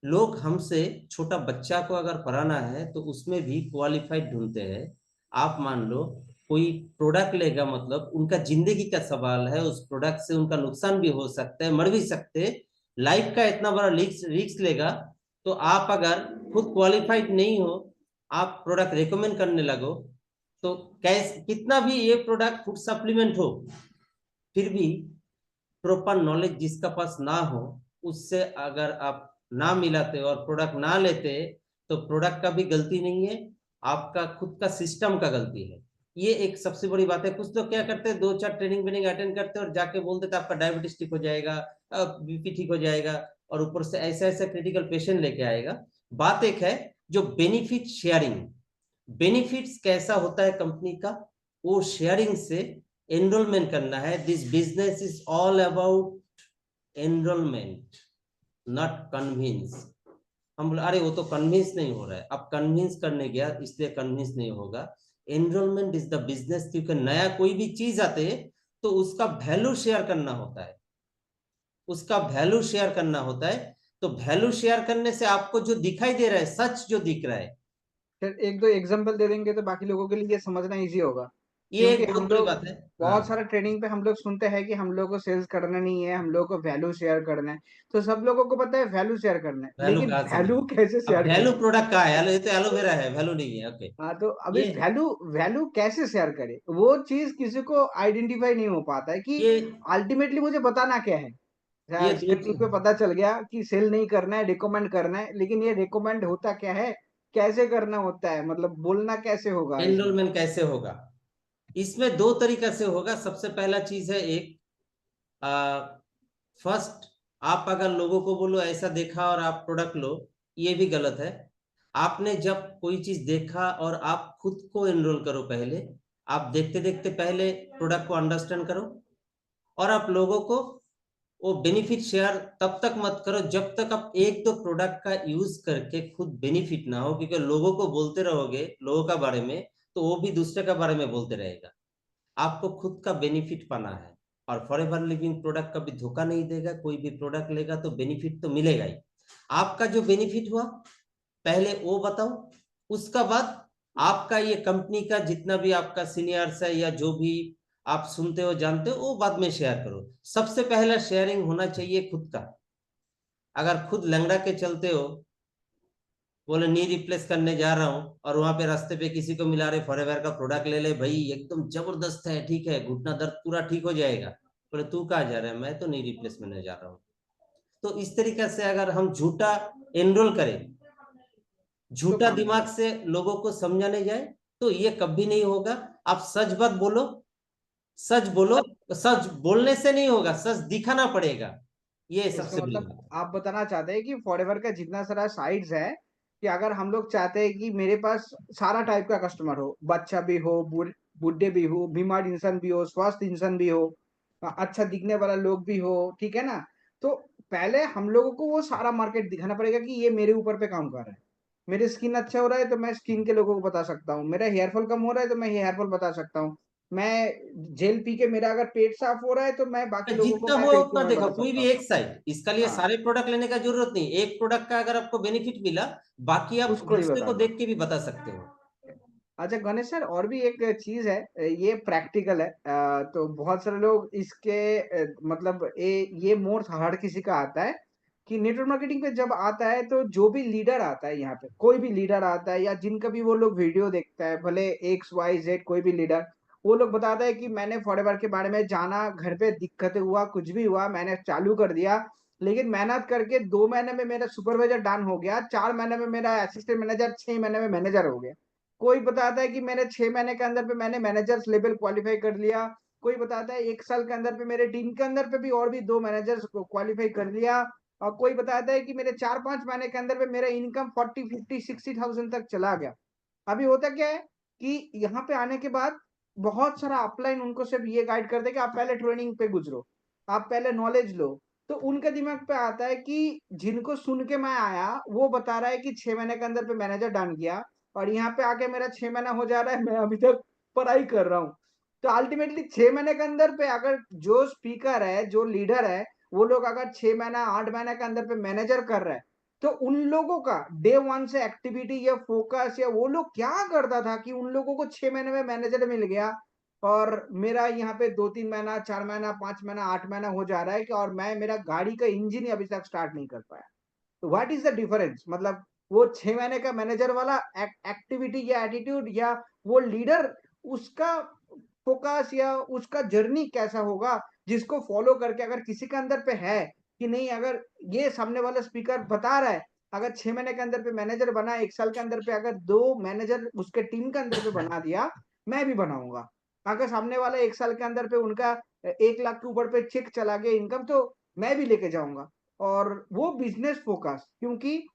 लोग हमसे, छोटा बच्चा को अगर पढ़ाना है तो उसमें भी क्वालिफाइड ढूंढते हैं। आप मान लो कोई प्रोडक्ट लेगा, मतलब उनका जिंदगी का सवाल है, उस प्रोडक्ट से उनका नुकसान भी हो सकता है, मर भी सकते हैं, लाइफ का इतना बड़ा रिस्क लेगा। तो आप अगर खुद क्वालिफाइड नहीं हो, आप प्रोडक्ट रिकमेंड करने लगो, तो कैसे, कितना भी ये प्रोडक्ट फूड सप्लीमेंट हो, फिर भी प्रॉपर नॉलेज जिसका पास ना हो, उससे अगर आप ना मिलाते और प्रोडक्ट ना लेते, तो प्रोडक्ट का भी गलती नहीं है, आपका खुद का सिस्टम का गलती है। ये एक सबसे बड़ी बात है। कुछ लोग क्या करते हैं, 2-4 ट्रेनिंग वेनिंग अटेंड करते हैं और जाके बोल देते आपका डायबिटीज ठीक हो जाएगा, बीपी ठीक हो जाएगा, और ऊपर से ऐसा ऐसा क्रिटिकल पेशेंट लेके आएगा। बात एक है, जो बेनिफिट शेयरिंग, बेनिफिट्स कैसा होता है कंपनी का, वो शेयरिंग से एनरोलमेंट करना है। This business is all about enrolment, not convince. हम बोले अरे वो तो कन्विंस नहीं हो रहा है, अब कन्विंस करने गया इसलिए कन्विंस नहीं होगा। एनरोलमेंट इज द बिजनेस, क्योंकि नया कोई भी चीज आते है तो उसका वैल्यू शेयर करना होता है। उसका वैल्यू शेयर करना होता है। तो वैल्यू शेयर करने से आपको जो दिखाई दे रहा है, सच जो दिख रहा है, फिर एक दो एग्जांपल दे देंगे तो बाकी लोगों के लिए ये समझना इजी होगा। ये क्योंकि एक हम बहुत बड़ी लोग बात है। बहुत हाँ, सारा ट्रेनिंग पे हम लोग सुनते हैं कि हम लोग को सेल्स करना नहीं है, हम लोग को वैल्यू शेयर करना है। तो सब लोगों को पता है वैल्यू शेयर करना है, वैल्यू लेकिन कहाँ से वैल्यू मिलेगी? कैसे अब शेयर वैल्यू करें? प्रोडक्ट का है, ये तो एलोवेरा है, वैल्यू नहीं है। ओके। हाँ, तो अभी ये वैल्यू वैल्यू कैसे शेयर करें, वो चीज किसी को आइडेंटिफाई नहीं हो पाता है कि ये अल्टीमेटली मुझे बताना क्या है। ये दो स्टार्टिंग पे पता चल गया कि सेल नहीं करना है, रिकमेंड करना है, लेकिन ये रिकमेंड होता क्या है, कैसे करना होता है, मतलब बोलना कैसे होगा इसमें। एनरोलमेंट कैसे होगा? इसमें दो तरीका से होगा। सबसे पहला चीज है, एक फर्स्ट, आप अगर लोगों को बोलो ऐसा देखा और आप प्रोडक्ट लो, ये भी गलत है। आपने जब कोई चीज देखा और आप खुद को एनरोल करो पहले, आप देखते देखते पहले प्रोडक्ट को अंडरस्टैंड करो, और आप लोगों को वो बेनिफिट शेयर तब तक मत करो जब तक आप एक दो प्रोडक्ट का यूज करके खुद बेनिफिट ना हो, क्योंकि लोगों को बोलते रहोगे लोगों का बारे में, तो वो भी दूसरे का बारे में बोलते रहेगा। आपको खुद का बेनिफिट पाना है। और फॉरएवर लिविंग प्रोडक्ट कभी धोखा नहीं देगा। कोई भी प्रोडक्ट लेगा तो बेनिफिट तो मिलेगा ही। आपका जो बेनिफिट हुआ पहले वो बताओ, उसका बाद आपका ये कंपनी का जितना भी आपका सीनियर्स है या जो भी आप सुनते हो जानते हो, वो बाद में शेयर करो। सबसे पहला शेयरिंग होना चाहिए खुद का। अगर खुद लंगड़ा के चलते हो, बोले नी रिप्लेस करने जा रहा हूँ, और वहां पे रास्ते पे किसी को मिला रहे फॉरएवर का प्रोडक्ट ले ले भाई, एकदम जबरदस्त है, ठीक है, घुटना दर्द पूरा ठीक हो जाएगा, बोले तू कहाँ जा रहा है? मैं तो नी रिप्लेस में जा रहा हूँ। तो इस तरीके से अगर हम झूठा एनरोल करें, तो झूठा दिमाग से लोगों को समझाने जाए, तो ये कभी नहीं होगा। आप सच बात बोलो, सच बोलो। सच बोलने से नहीं होगा, सच दिखाना पड़ेगा। ये इसका सबसे बड़ी मतलब बात है। आप बताना चाहते हैं कि फॉरएवर का जितना सारा साइट्स है, कि अगर हम लोग चाहते हैं कि मेरे पास सारा टाइप का कस्टमर हो, बच्चा भी हो, बुढ़े भी हो, बीमार इंसान भी हो, स्वस्थ इंसान भी हो, अच्छा दिखने वाला लोग भी हो, ठीक है ना? तो पहले हम लोगों को वो सारा मार्केट दिखाना पड़ेगा कि ये मेरे ऊपर पे काम कर रहा है। मेरी स्किन अच्छा हो रहा है तो मैं स्किन के लोगों को बता सकता हूँ, मेरा हेयर फॉल कम हो रहा है तो मैं हेयर फॉल बता सकता हूँ, मैं जेल पी के मेरा अगर पेट साफ हो रहा है तो मैं बाकी लोगों को जितना मैं हो पेट के उतना बारे में देखो, बता कोई सकता भी हूँ। एक साइड, इसका लिए हाँ, सारे प्रोडक्ट लेने का जरूरत नहीं। एक प्रोडक्ट का अगर आपको बेनिफिट मिला, बाकी आप उसको ही दूसरे को बताना। देख के भी बता सकते हो। अच्छा गणेश सर, और भी एक चीज है, ये प्रैक्टिकल है, तो बहुत सारे लोग इसके मतलब ये मोड़ हर किसी का आता है कि नेटवर्क मार्केटिंग पे जब आता है तो जो भी लीडर आता है, यहाँ पे कोई भी लीडर आता है या जिनका भी वो लोग वीडियो देखता है, भले एक्स वाई जेड कोई भी लीडर, वो लोग बताता है कि मैंने फॉरएवर के बारे में जाना, घर पे दिक्कतें हुआ, कुछ भी हुआ, मैंने चालू कर दिया, लेकिन मेहनत करके 2 महीने में मेरा सुपरवाइजर डन हो गया, 4 महीने में मेरा असिस्टेंट मैनेजर, 6 महीने में मैनेजर हो गया। कोई बताता है कि मैंने 6 महीने के अंदर पे मैंने मैनेजर्स लेवल क्वालिफाई कर लिया। कोई बताता है 1 साल के अंदर पे मेरे टीम के अंदर पे भी और भी 2 मैनेजर्स को क्वालिफाई कर लिया। और कोई बताता है कि मेरे 4-5 महीने के अंदर पे मेरा इनकम 40, 50, 60,000 तक चला गया। अभी होता क्या है कि यहाँ पे आने के बाद बहुत सारा अपलाइन उनको सिर्फ ये गाइड करते हैं कि आप पहले ट्रेनिंग पे गुजरो, आप पहले नॉलेज लो। तो उनके दिमाग पे आता है कि जिनको सुन के मैं आया वो बता रहा है कि 6 महीने के अंदर पे मैनेजर डन किया, और यहाँ पे आके मेरा 6 महीना हो जा रहा है, मैं अभी तक पढ़ाई कर रहा हूँ। तो अल्टीमेटली 6 महीने के अंदर पे अगर जो स्पीकर है, जो लीडर है, वो लोग अगर 6 महीना 8 महीने के अंदर पे मैनेजर कर रहा है, तो उन लोगों का डे वन से एक्टिविटी या फोकस या वो लोग क्या करता था कि उन लोगों को 6 महीने में मैनेजर मिल गया, और मेरा यहाँ पे 2-3 महीना, 4 महीना, 5 महीना, 8 महीना हो जा रहा है कि और मैं मेरा गाड़ी का इंजन ही अभी तक स्टार्ट नहीं कर पाया। तो व्हाट इज द डिफरेंस, मतलब वो 6 महीने का मैनेजर वाला एक्टिविटी या एटीट्यूड या वो लीडर, उसका फोकस या उसका जर्नी कैसा होगा, जिसको फॉलो करके अगर किसी के अंदर पे है कि नहीं, अगर ये सामने वाला स्पीकर बता रहा है, अगर 6 महीने के अंदर पे मैनेजर बना, 1 साल के अंदर पे अगर 2 मैनेजर उसके टीम के अंदर पे बना दिया, मैं भी बनाऊंगा। अगर सामने वाला 1 साल के अंदर पे उनका 1 लाख के ऊपर पे चेक चला गया इनकम, तो मैं भी लेके जाऊंगा। और वो बिजनेस फोकस, क्योंकि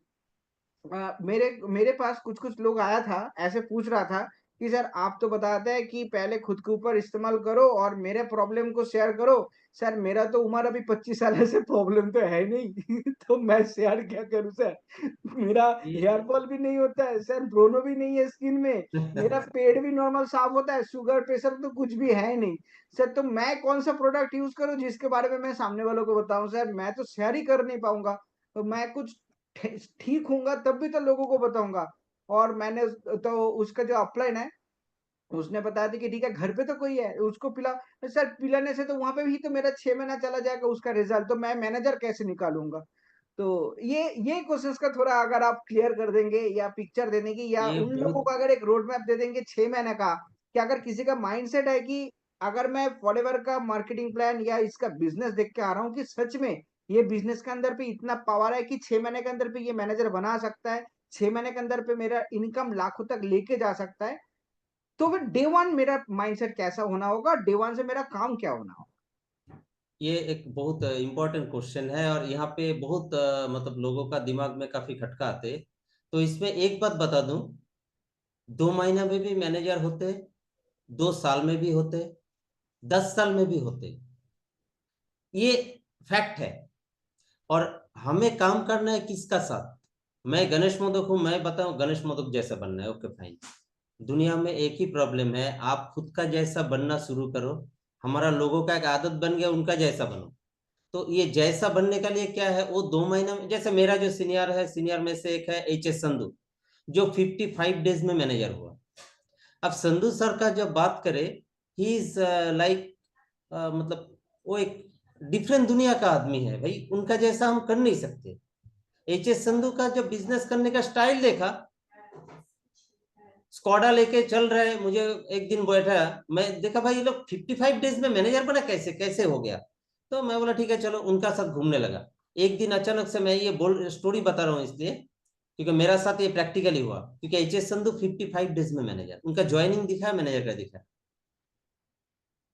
मेरे मेरे पास कुछ कुछ लोग आया था, ऐसे पूछ रहा था कि सर आप तो बताते हैं कि पहले खुद के ऊपर इस्तेमाल करो और मेरे प्रॉब्लम को शेयर करो। सर मेरा तो उम्र अभी 25 साल है, सर प्रॉब्लम तो है नहीं तो मैं शेयर क्या करूँ सर? मेरा हेयर ये फॉल भी नहीं होता है सर, ब्रोनो भी नहीं है स्किन में, मेरा पेट भी नॉर्मल साफ होता है, शुगर प्रेशर तो कुछ भी है नहीं। सर तो मैं कौन-सा प्रोडक्ट यूज़ करूँ जिसके बारे में मैं सामने वालों को बताऊँ सर? मैं तो शेयर ही कर नहीं पाऊँगा। तो मैं कुछ ठ ठीक होऊँगा तब भी तो लोगों को बताऊँगा। और मैंने तो उसका जो अपलाइन है, उसने बताया था कि ठीक है घर पे तो कोई है, उसको पिला। सर पिलाने से तो वहाँ पे भी तो मेरा 6 महीना चला जाएगा उसका रिज़ल्ट, तो मैं मैनेजर कैसे निकालूँगा? तो ये क्वेश्चन्स का थोड़ा अगर आप क्लियर कर देंगे या पिक्चर दे देंगे या ये उन लोगों बहुत को अगर एक रोड मैप दे देंगे 6 महीने का, कि अगर किसी का माइंडसेट है कि अगर मैं फॉरएवर का मार्केटिंग प्लान या इसका बिज़नेस देख के आ रहा हूँ कि सच में ये बिज़नेस के अंदर पे इतना पावर है कि 6 महीने के अंदर पे ये मैनेजर बना सकता है, 6 महीने के अंदर पे मेरा इनकम लाखों तक लेके जा सकता है, तो फिर डे 1 मेरा माइंडसेट कैसा होना होगा? डे 1 से मेरा काम क्या होना होगा? ये एक बहुत इम्पोर्टेंट क्वेश्चन है और यहाँ पे बहुत मतलब लोगों का दिमाग में काफी खटका आते। तो इसमें एक बात बता दूं, 2 महीना में भी मैनेजर होते, 2 साल में भी होते, 10 साल में भी होते। ये फैक्ट है। और हमें काम करना है किसका साथ? मैं गणेश मोदक हूं, मैं बताऊं गणेश मोदक जैसा बनना है, ओके फाइन। दुनिया में एक ही प्रॉब्लम है, आप खुद का जैसा बनना शुरू करो। हमारा लोगों का एक आदत बन गया उनका जैसा बनो। तो ये जैसा बनने के लिए क्या है, वो 2 महीना में, जैसे मेरा जो सीनियर है, सीनियर में से एक है HS संधू, जो 55 डेज में मैनेजर हुआ। अब संधू सर का जब बात करें, ही इज लाइक, मतलब वो एक डिफरेंट दुनिया का आदमी है भाई, उनका जैसा हम कर नहीं सकते। HS संधू का जब बिजनेस करने का स्टाइल देखा, स्कॉडा लेके चल रहे, मुझे एक दिन बैठा, मैं देखा भाई ये लोग 55 डेज में मैनेजर बना, कैसे कैसे हो गया? तो मैं बोला ठीक है चलो, उनका साथ घूमने लगा। एक दिन अचानक से, मैं ये बोल स्टोरी बता रहा हूँ इसलिए क्योंकि मेरा साथ ये प्रैक्टिकली हुआ, क्योंकि HS संधू 55 डेज में मैनेजर, उनका ज्वाइनिंग दिखा, मैनेजर का दिखा।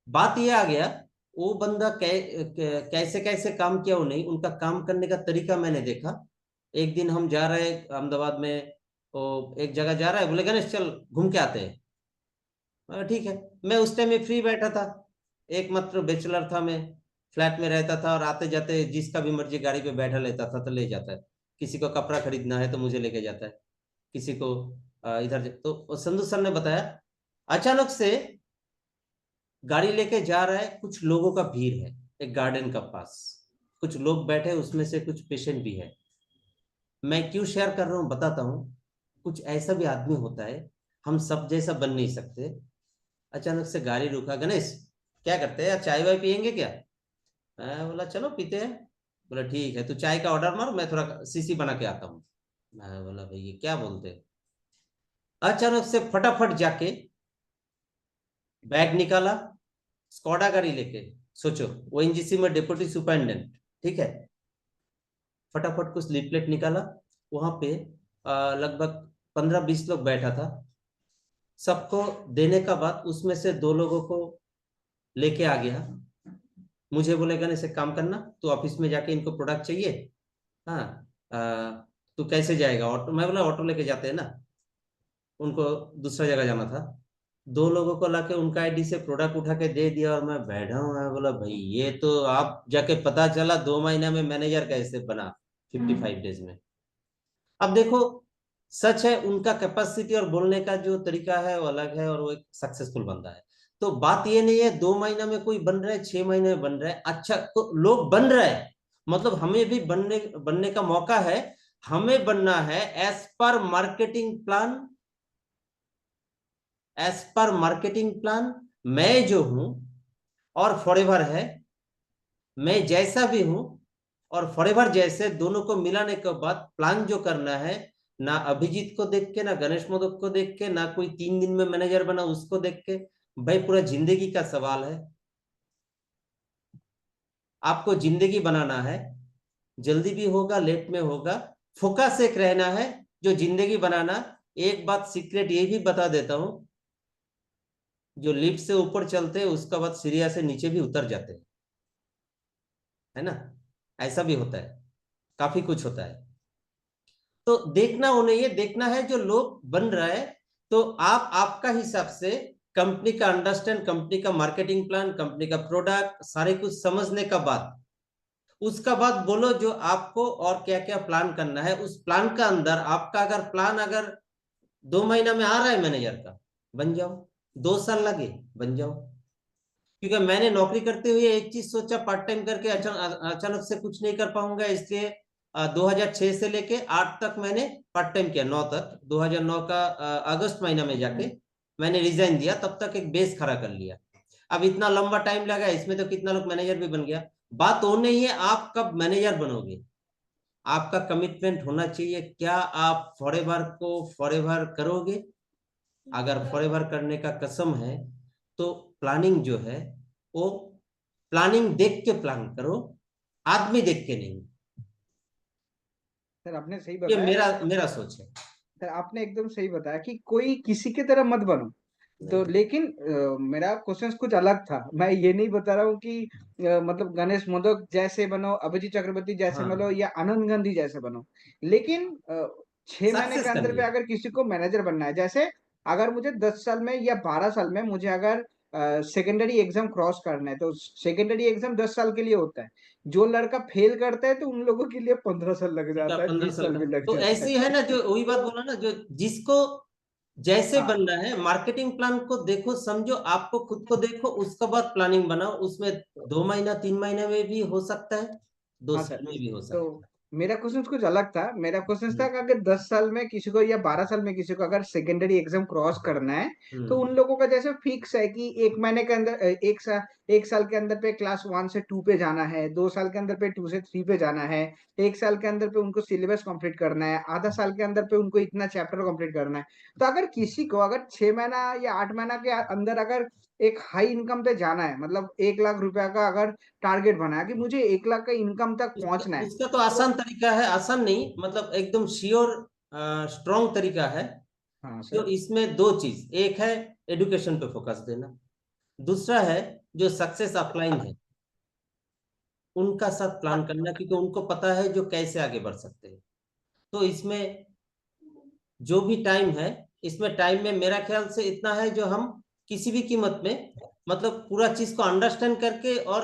बात ये आ गया, वो बंदा कैसे कैसे काम किया वो नहीं, उनका काम करने का तरीका मैंने देखा। एक दिन हम जा रहे हैं अहमदाबाद में, वो एक जगह जा रहा है, बोले गणेश चल घूम के आते हैं। ठीक है। मैं उस टाइम में फ्री बैठा था, एक मात्र बैचलर था मैं, फ्लैट में रहता था और आते जाते जिसका भी मर्जी गाड़ी पे बैठा लेता था तो ले जाता है। किसी को कपड़ा खरीदना है तो मुझे लेके जाता है, किसी को तो संधू सर ने बताया, अचानक से गाड़ी लेके जा रहा है, कुछ लोगों का भीड़ है एक गार्डन का पास, कुछ लोग बैठे, उसमें से कुछ पेशेंट भी है। मैं क्यों शेयर कर रहा हूँ बताता हूँ। कुछ ऐसा भी आदमी होता है, हम सब जैसा बन नहीं सकते। अचानक से गाड़ी रुका, गणेश क्या करते हैं यार, चाय वाय पियेंगे क्या? मैं बोला चलो पीते हैं। बोला ठीक है, तू चाय का ऑर्डर मार, मैं थोड़ा सीसी बना के आता हूँ। मैं बोला भाई ये क्या बोलते हैं? अचानक से फटाफट जाके बैग निकाला, स्कॉडा गाड़ी लेके, सोचो ONGC में डिप्टी सुपरिटेंडेंट, ठीक है, फटाफट कुछ लीफलेट निकाला। वहां पे लगभग 15-20 लोग बैठा था, सबको देने का बाद उसमें से 2 लोगों को लेके आ गया। मुझे बोलेगा नहीं से काम करना, तो ऑफिस में जाके इनको प्रोडक्ट चाहिए। हाँ, तू कैसे जाएगा? ऑटो? मैं बोला ऑटो लेके जाते हैं ना, उनको दूसरा जगह जाना था। 2 लोगों को लाके उनका आईडी से प्रोडक्ट उठा के दे दिया और मैं बैठा हूँ। मैं बोला भाई ये तो आप जाके पता चला 2 महीना में मैनेजर कैसे बना, 55 डेज में। अब देखो, सच है उनका कैपेसिटी और बोलने का जो तरीका है वो अलग है, और वो एक सक्सेसफुल बंदा है। तो बात ये नहीं है 2 महीना में कोई बन रहा है, 6 महीने में बन रहा है, अच्छा तो लोग बन रहे हैं, मतलब हमें भी बनने बनने का मौका है। हमें बनना है as per marketing plan, as per marketing plan. मैं जो हूं और फॉरएवर है, मैं जैसा भी हूं और फॉरएवर जैसे, दोनों को मिलाने के बाद प्लान जो करना है, ना अभिजीत को देख के, ना गणेश मोदक को देख के, ना कोई 3 दिन में मैनेजर बना उसको देख के, भाई पूरा जिंदगी का सवाल है। आपको जिंदगी बनाना है, जल्दी भी होगा लेट में होगा, फोकस एक रहना है जो जिंदगी बनाना। एक बात सीक्रेट ये भी बता देता हूं, जो लिफ्ट से ऊपर चलते हैं उसका बाद सीढ़ियां से नीचे भी उतर जाते हैं, है ना? ऐसा भी होता है, काफी कुछ होता है। तो देखना उन्हें, ये देखना है जो लोग बन रहा है, तो आप आपका हिसाब से कंपनी का अंडरस्टैंड, कंपनी का मार्केटिंग प्लान, कंपनी का प्रोडक्ट सारे कुछ समझने का बाद, उसका बाद बोलो जो आपको और क्या क्या प्लान करना है। उस प्लान का अंदर आपका अगर प्लान अगर 2 महीना में आ रहा है मैनेजर का, बन जाओ। 2 साल लगे, बन जाओ। क्योंकि मैंने नौकरी करते हुए एक चीज सोचा, पार्ट टाइम करके अचानक से कुछ नहीं कर पाऊंगा, इसलिए 2006 से लेके 8 तक मैंने पार्ट टाइम किया, 9 तक। 2009 का अगस्त महीना में जाके मैंने रिजाइन दिया, तब तक एक बेस खड़ा कर लिया। अब इतना लंबा टाइम लगा इसमें, तो कितना लोग मैनेजर भी बन गया। बात वो नहीं है आप कब मैनेजर बनोगे, आपका कमिटमेंट होना चाहिए, क्या आप फॉरएवर को फॉरएवर करोगे। अगर फॉरएवर करने का कसम है तो प्लानिंग जो है वो प्लानिंग देख के प्लान करो, आदमी देख के नहीं। सर आपने सही ये बताया। मेरा मेरा सोच है। सर आपने एकदम सही बताया कि कोई किसी की तरह मत बनो। तो नहीं। लेकिन मेरा क्वेश्चन कुछ अलग था। मैं ये नहीं बता रहा हूँ कि मतलब गणेश मोदक जैसे बनो, अभिजीत चक्रवर्ती जैसे बनो, हाँ, या आनंद गांधी जैसे बनो। लेकिन 6 महीने के सक्सेस अंदर पे करिए। अगर किसी को मैनेजर बनना है, जैसे अगर मुझे 10 साल में या 12 साल में मुझे अगर सेकेंडरी एग्जाम क्रॉस करना है, तो सेकेंडरी एग्जाम 10 साल के लिए होता है। जो लड़का फेल करता है तो उन लोगों के लिए 15 साल लग उनका जाता है, 15 बीस साल साल का, भी लग तो जाता ऐसे ही है ना, जो वही बात बोला ना, जो जिसको जैसे हाँ बनना है, मार्केटिंग प्लान को देखो, समझो, आपको खुद को देखो, उसका बाद प्लानिंग बनाओ। उसमें 2 महीना 3 महीने में भी हो सकता है, दो हाँ साल सर। में भी हो तो सकता मेरा क्वेश्चन कुछ अलग था। मेरा क्वेश्चन था है। कि अगर 10 साल में किसी को या 12 साल में किसी को अगर सेकेंडरी एग्जाम क्रॉस करना है, तो हम्म। उन लोगों का जैसे फिक्स है कि 1 महीने के अंदर, 1 साल के अंदर पे क्लास 1 से 2 पे जाना है, 2 साल के अंदर पे 2 से 3 पे जाना है, 1 साल के अंदर पे उनको सिलेबस कंप्लीट करना है, आधा साल के अंदर पे उनको इतना चैप्टर कंप्लीट करना है। तो अगर किसी को अगर 6 महीना या 8 महीना के अंदर अगर एक हाई इनकम पे जाना है, मतलब 1 लाख रुपया का अगर टारगेट बनाया कि मुझे 1 लाख का इनकम तक उसका पहुंचना है, उसका तो तो आसान तरीका है, आसान नहीं मतलब एकदम श्योर स्ट्रॉन्ग तरीका है। हाँ जो सर। इसमें दो चीज, एक है एडुकेशन पे फोकस देना, दूसरा है जो सक्सेस अपलाइन है उनका साथ प्लान करना, क्योंकि उनको पता है जो कैसे आगे बढ़ सकते हैं। तो इसमें जो भी टाइम है, इसमें टाइम में मेरा ख्याल से इतना है जो हम किसी भी कीमत में, मतलब पूरा चीज को अंडरस्टैंड करके और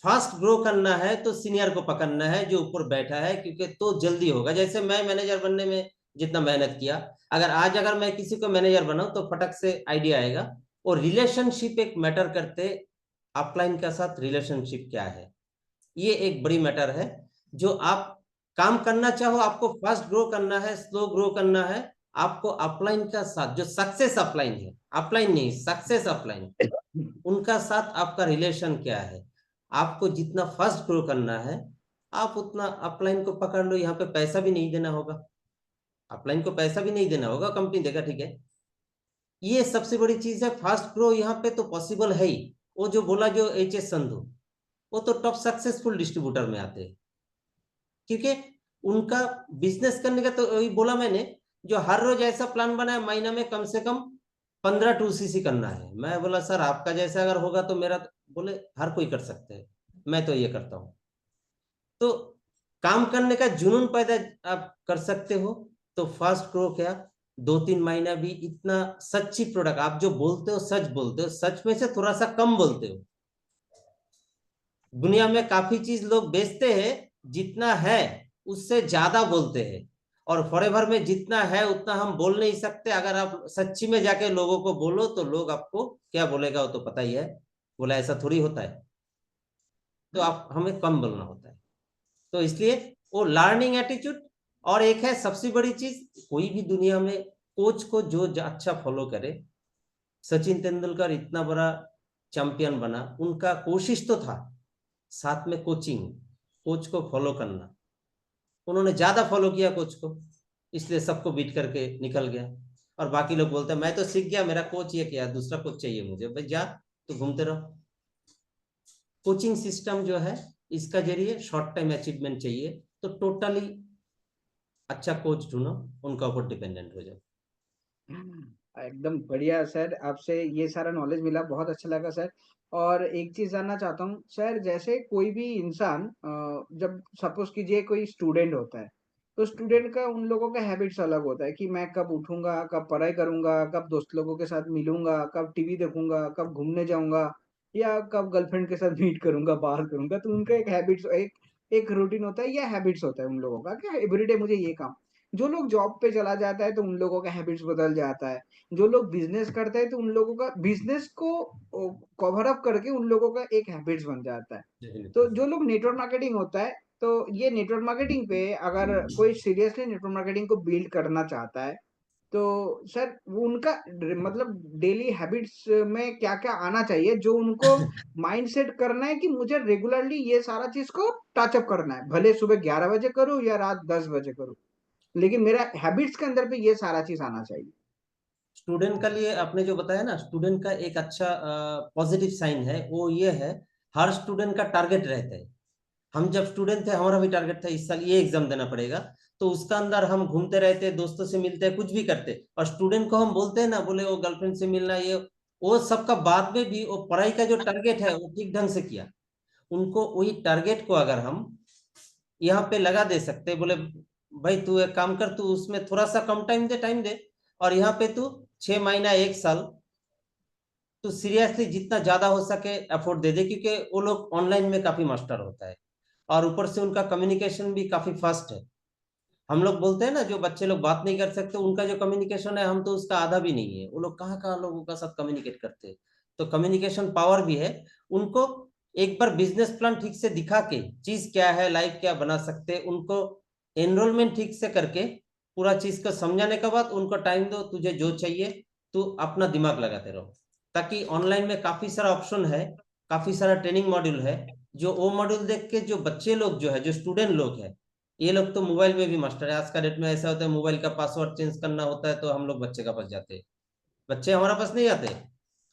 फास्ट ग्रो करना है तो सीनियर को पकड़ना है जो ऊपर बैठा है, क्योंकि तो जल्दी होगा। जैसे मैं मैनेजर बनने में जितना मेहनत किया, अगर मैं किसी को मैनेजर बनाऊं तो फटक से आइडिया आएगा। और रिलेशनशिप एक मैटर करते, अपलाइन के साथ रिलेशनशिप क्या है, ये एक बड़ी मैटर है। जो आप काम करना चाहो, आपको फास्ट ग्रो करना है, स्लो ग्रो करना है, आपको अपलाइन का साथ, जो सक्सेस अपलाइन है, अपलाइन नहीं सक्सेस अपलाइन, उनका साथ आपका रिलेशन क्या है। आपको जितना फास्ट ग्रो करना है, आप उतना अपलाइन को पकड़ लो। यहाँ पे पैसा भी नहीं देना होगा, अपलाइन को पैसा भी नहीं देना होगा, कंपनी देगा, ठीक है। ये सबसे बड़ी चीज है, फास्ट ग्रो यहाँ पे तो पॉसिबल है ही। वो जो बोला जो एच एस संधू, वो तो टॉप सक्सेसफुल डिस्ट्रीब्यूटर में आते हैं, क्योंकि उनका बिजनेस करने का तो वही बोला मैंने, जो हर रोज ऐसा प्लान बना है महीना में कम से कम 15 2 सीसी करना है। मैं बोला सर आपका जैसा अगर होगा तो मेरा, बोले हर कोई कर सकते हैं, मैं तो ये करता हूँ। तो काम करने का जुनून पैदा आप कर सकते हो। तो फास्ट ग्रो क्या, 2 3 महीना भी इतना सच्ची प्रोडक्ट आप जो बोलते हो, सच बोलते हो, सच में से थोड़ा सा कम बोलते हो। दुनिया में काफी चीज लोग बेचते हैं, जितना है उससे ज्यादा बोलते हैं। और फॉरएवर में जितना है उतना हम बोल नहीं सकते। अगर आप सच्ची में जाके लोगों को बोलो तो लोग आपको क्या बोलेगा वो तो पता ही है, बोला ऐसा थोड़ी होता है। तो आप हमें कम बोलना होता है। तो इसलिए वो लर्निंग एटीट्यूड। और एक है सबसे बड़ी चीज, कोई भी दुनिया में कोच को जो अच्छा फॉलो करे, सचिन तेंदुलकर इतना बड़ा चैंपियन बना, उनका कोशिश तो था साथ में कोचिंग, कोच को फॉलो करना। उन्होंने ज्यादा फॉलो किया कोच को, इसलिए सबको बीट करके निकल गया। और बाकी लोग बोलते हैं मैं तो सीख गया, मेरा कोच ये किया, दूसरा कोच चाहिए मुझे, भाई जा तो घूमते रहो। कोचिंग सिस्टम जो है, इसका जरिए शॉर्ट टाइम अचीवमेंट चाहिए, तो टोटली अच्छा कोच ढूंढो, उनका ऊपर डिपेंडेंट हो जाओ। एकदम बढ़िया सर, आपसे ये सारा नॉलेज मिला, बहुत अच्छा लगा सर। और एक चीज जानना चाहता हूँ सर, जैसे कोई भी इंसान जब सपोज कीजिए कोई स्टूडेंट होता है, तो स्टूडेंट का उन लोगों का हैबिट्स अलग होता है कि मैं कब उठूंगा, कब पढ़ाई करूंगा, कब दोस्त लोगों के साथ मिलूंगा, कब टीवी देखूंगा, कब घूमने जाऊंगा, या कब गर्लफ्रेंड के साथ मीट करूंगा, बाहर करूंगा। तो उनका एक हैबिट्स, एक एक रूटीन होता है या हैबिट्स होता है उन लोगों का कि एवरीडे मुझे ये काम। जो लोग जॉब पे चला जाता है तो उन लोगों का हैबिट्स बदल जाता है। जो लोग बिजनेस करते हैं तो उन लोगों का बिजनेस को कवर अप करके उन लोगों का एक हैबिट्स बन जाता है। तो जो लोग नेटवर्क मार्केटिंग होता है, तो ये नेटवर्क मार्केटिंग पे अगर कोई सीरियसली नेटवर्क मार्केटिंग को बिल्ड करना चाहता है, तो सर वो उनका मतलब डेली हैबिट्स में क्या-क्या आना चाहिए जो उनको माइंडसेट करना है कि मुझे रेगुलरली ये सारा चीज़ को टच अप करना है। भले सुबह 11 बजे करूँ या रात 10 बजे करूँ, लेकिन मेरा हैबिट्स के अंदर पे ये सारा चीज़ आना चाहिए। स्टूडेंट का लिए आपने जो बताया ना, स्टूडेंट का एक अच्छा पॉजिटिव साइन है, वो ये है, हर स्टूडेंट का टारगेट रहता है। हम जब स्टूडेंट थे हमारा भी टारगेट था इस साल ये एग्जाम देना पड़ेगा। तो उसका अंदर हम घूमते रहते, दोस्तों से मिलते, कुछ भी करते, और स्टूडेंट को हम बोलते हैं ना, बोले वो गर्लफ्रेंड से मिलना, ये वो सबका बाद में भी वो पढ़ाई का जो टारगेट है वो ठीक ढंग से किया। उनको वही टारगेट को अगर हम यहाँ पे लगा दे सकते, बोले भाई तू एक काम कर, तू उसमें थोड़ा सा कम टाइम दे, और यहाँ पे तू 6 महीना 1 साल तो सीरियसली जितना ज्यादा हो सके एफोर्ट दे दे, क्योंकि वो लोग ऑनलाइन में काफी मास्टर होता है, और ऊपर से उनका कम्युनिकेशन भी काफी फास्ट है। हम लोग बोलते हैं ना जो बच्चे लोग बात नहीं कर सकते, उनका जो कम्युनिकेशन है हम तो उसका आधा भी नहीं है, वो लोग कहाँ कहाँ लोगों का साथ कम्युनिकेट करते हैं। तो कम्युनिकेशन पावर भी है उनको। एक बार बिजनेस प्लान ठीक से दिखा के, चीज क्या है, लाइफ क्या बना सकते हैं, उनको एनरोलमेंट ठीक से करके पूरा चीज को समझाने के बाद उनको टाइम दो, तुझे जो चाहिए तू अपना दिमाग लगाते रहो। ताकि ऑनलाइन में काफी सारा ऑप्शन है, काफी सारा ट्रेनिंग मॉड्यूल है, जो वो मॉड्यूल देख के जो बच्चे लोग जो है, जो स्टूडेंट लोग है, ये लोग तो मोबाइल में भी मास्टर है। आज का डेट में ऐसा होता है, मोबाइल का पासवर्ड चेंज करना होता है तो हम लोग बच्चे का पास जाते हैं, बच्चे हमारा पास नहीं आते।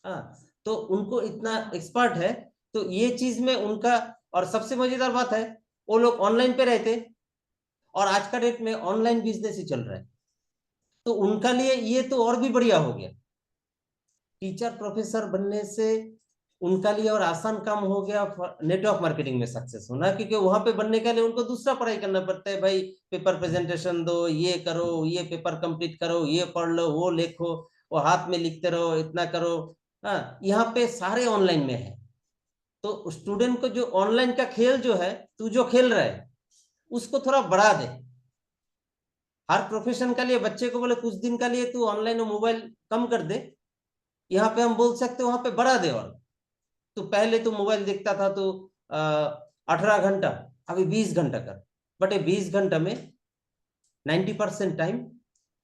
हाँ, तो उनको इतना एक्सपर्ट है। तो ये चीज में उनका, और सबसे मजेदार बात है, वो लोग ऑनलाइन पे रहते, और आज का डेट में ऑनलाइन बिजनेस ही चल रहा है। तो उनका लिए ये तो और भी बढ़िया हो गया, टीचर प्रोफेसर बनने से उनका लिए और आसान काम हो गया नेटवर्क मार्केटिंग में सक्सेस होना, क्योंकि वहां पे बनने के लिए उनको दूसरा पढ़ाई करना पड़ता है, भाई पेपर प्रेजेंटेशन दो, ये करो, ये पेपर कंप्लीट करो, ये पढ़ लो, वो लिखो, वो हाथ में लिखते रहो, इतना करो। हाँ, यहाँ पे सारे ऑनलाइन में है। तो स्टूडेंट को जो ऑनलाइन का खेल जो है, तू जो खेल रहा है उसको थोड़ा बढ़ा दे। हर प्रोफेशन का लिए बच्चे को बोले कुछ दिन का लिए तू ऑनलाइन और मोबाइल कम कर दे, यहाँ पे हम बोल सकते वहां पे बढ़ा दे। और तो पहले तो मोबाइल देखता था तो 18 घंटा, अभी 20 घंटा कर, बट ये 20 घंटा में 90% टाइम